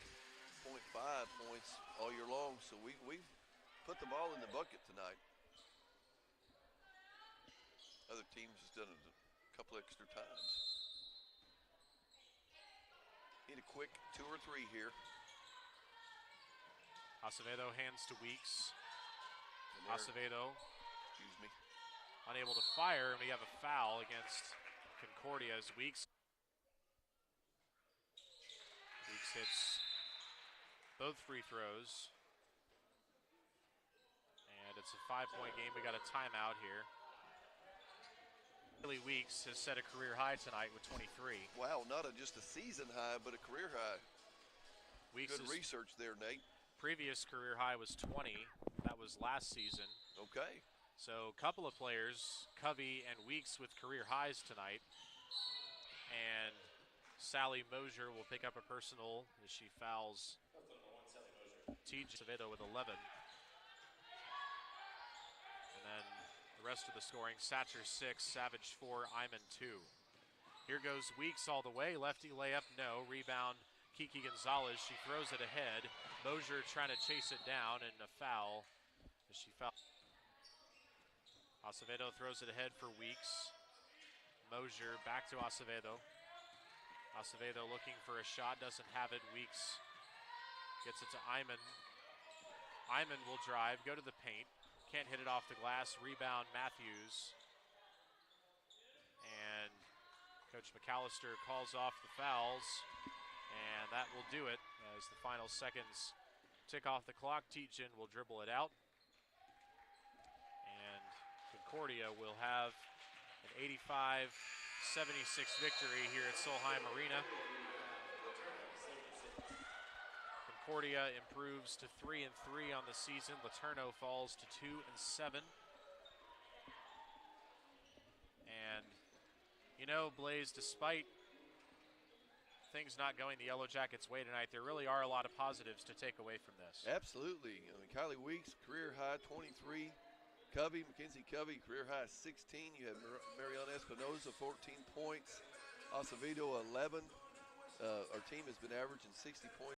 points all year long, so we've put the ball in the bucket tonight. Other teams has done it a couple extra times. Need a quick 2 or 3 here. Acevedo hands to Weeks. Acevedo, excuse me, unable to fire, and we have a foul against Concordia as Weeks hits both free throws. And it's a 5-point game. We got a timeout here. Billy Weeks has set a career high tonight with 23. Wow, not just a season high, but a career high. Weeks' good research there, Nate. Previous career high was 20. That was last season. Okay. So a couple of players, Covey and Weeks, with career highs tonight. And Sally Mosier will pick up a personal as she fouls T.J. Acevedo with 11. And then the rest of the scoring, Satcher 6, Savage 4, Iman 2. Here goes Weeks all the way, lefty layup, no. Rebound, Kiki Gonzalez, she throws it ahead. Mosier trying to chase it down, and a foul as she fouled. Acevedo throws it ahead for Weeks. Mosier back to Acevedo. Acevedo looking for a shot, doesn't have it. Weeks gets it to Iman. Iman will drive, go to the paint. Can't hit it off the glass. Rebound, Matthews. And Coach McAllister calls off the fouls. And that will do it as the final seconds tick off the clock. Tietjen will dribble it out. And Concordia will have an 85-76 victory here at Solheim Arena. Concordia improves to 3-3 on the season. LeTourneau falls to 2-7. And you know, Blaze, despite things not going the Yellow Jackets' way tonight, there really are a lot of positives to take away from this. Absolutely. I mean, Kylie Weeks, career high 23. Covey, Mackenzie Covey, career high 16. You have Mariana Espinoza, 14 points. Acevedo, 11. Our team has been averaging 60 points.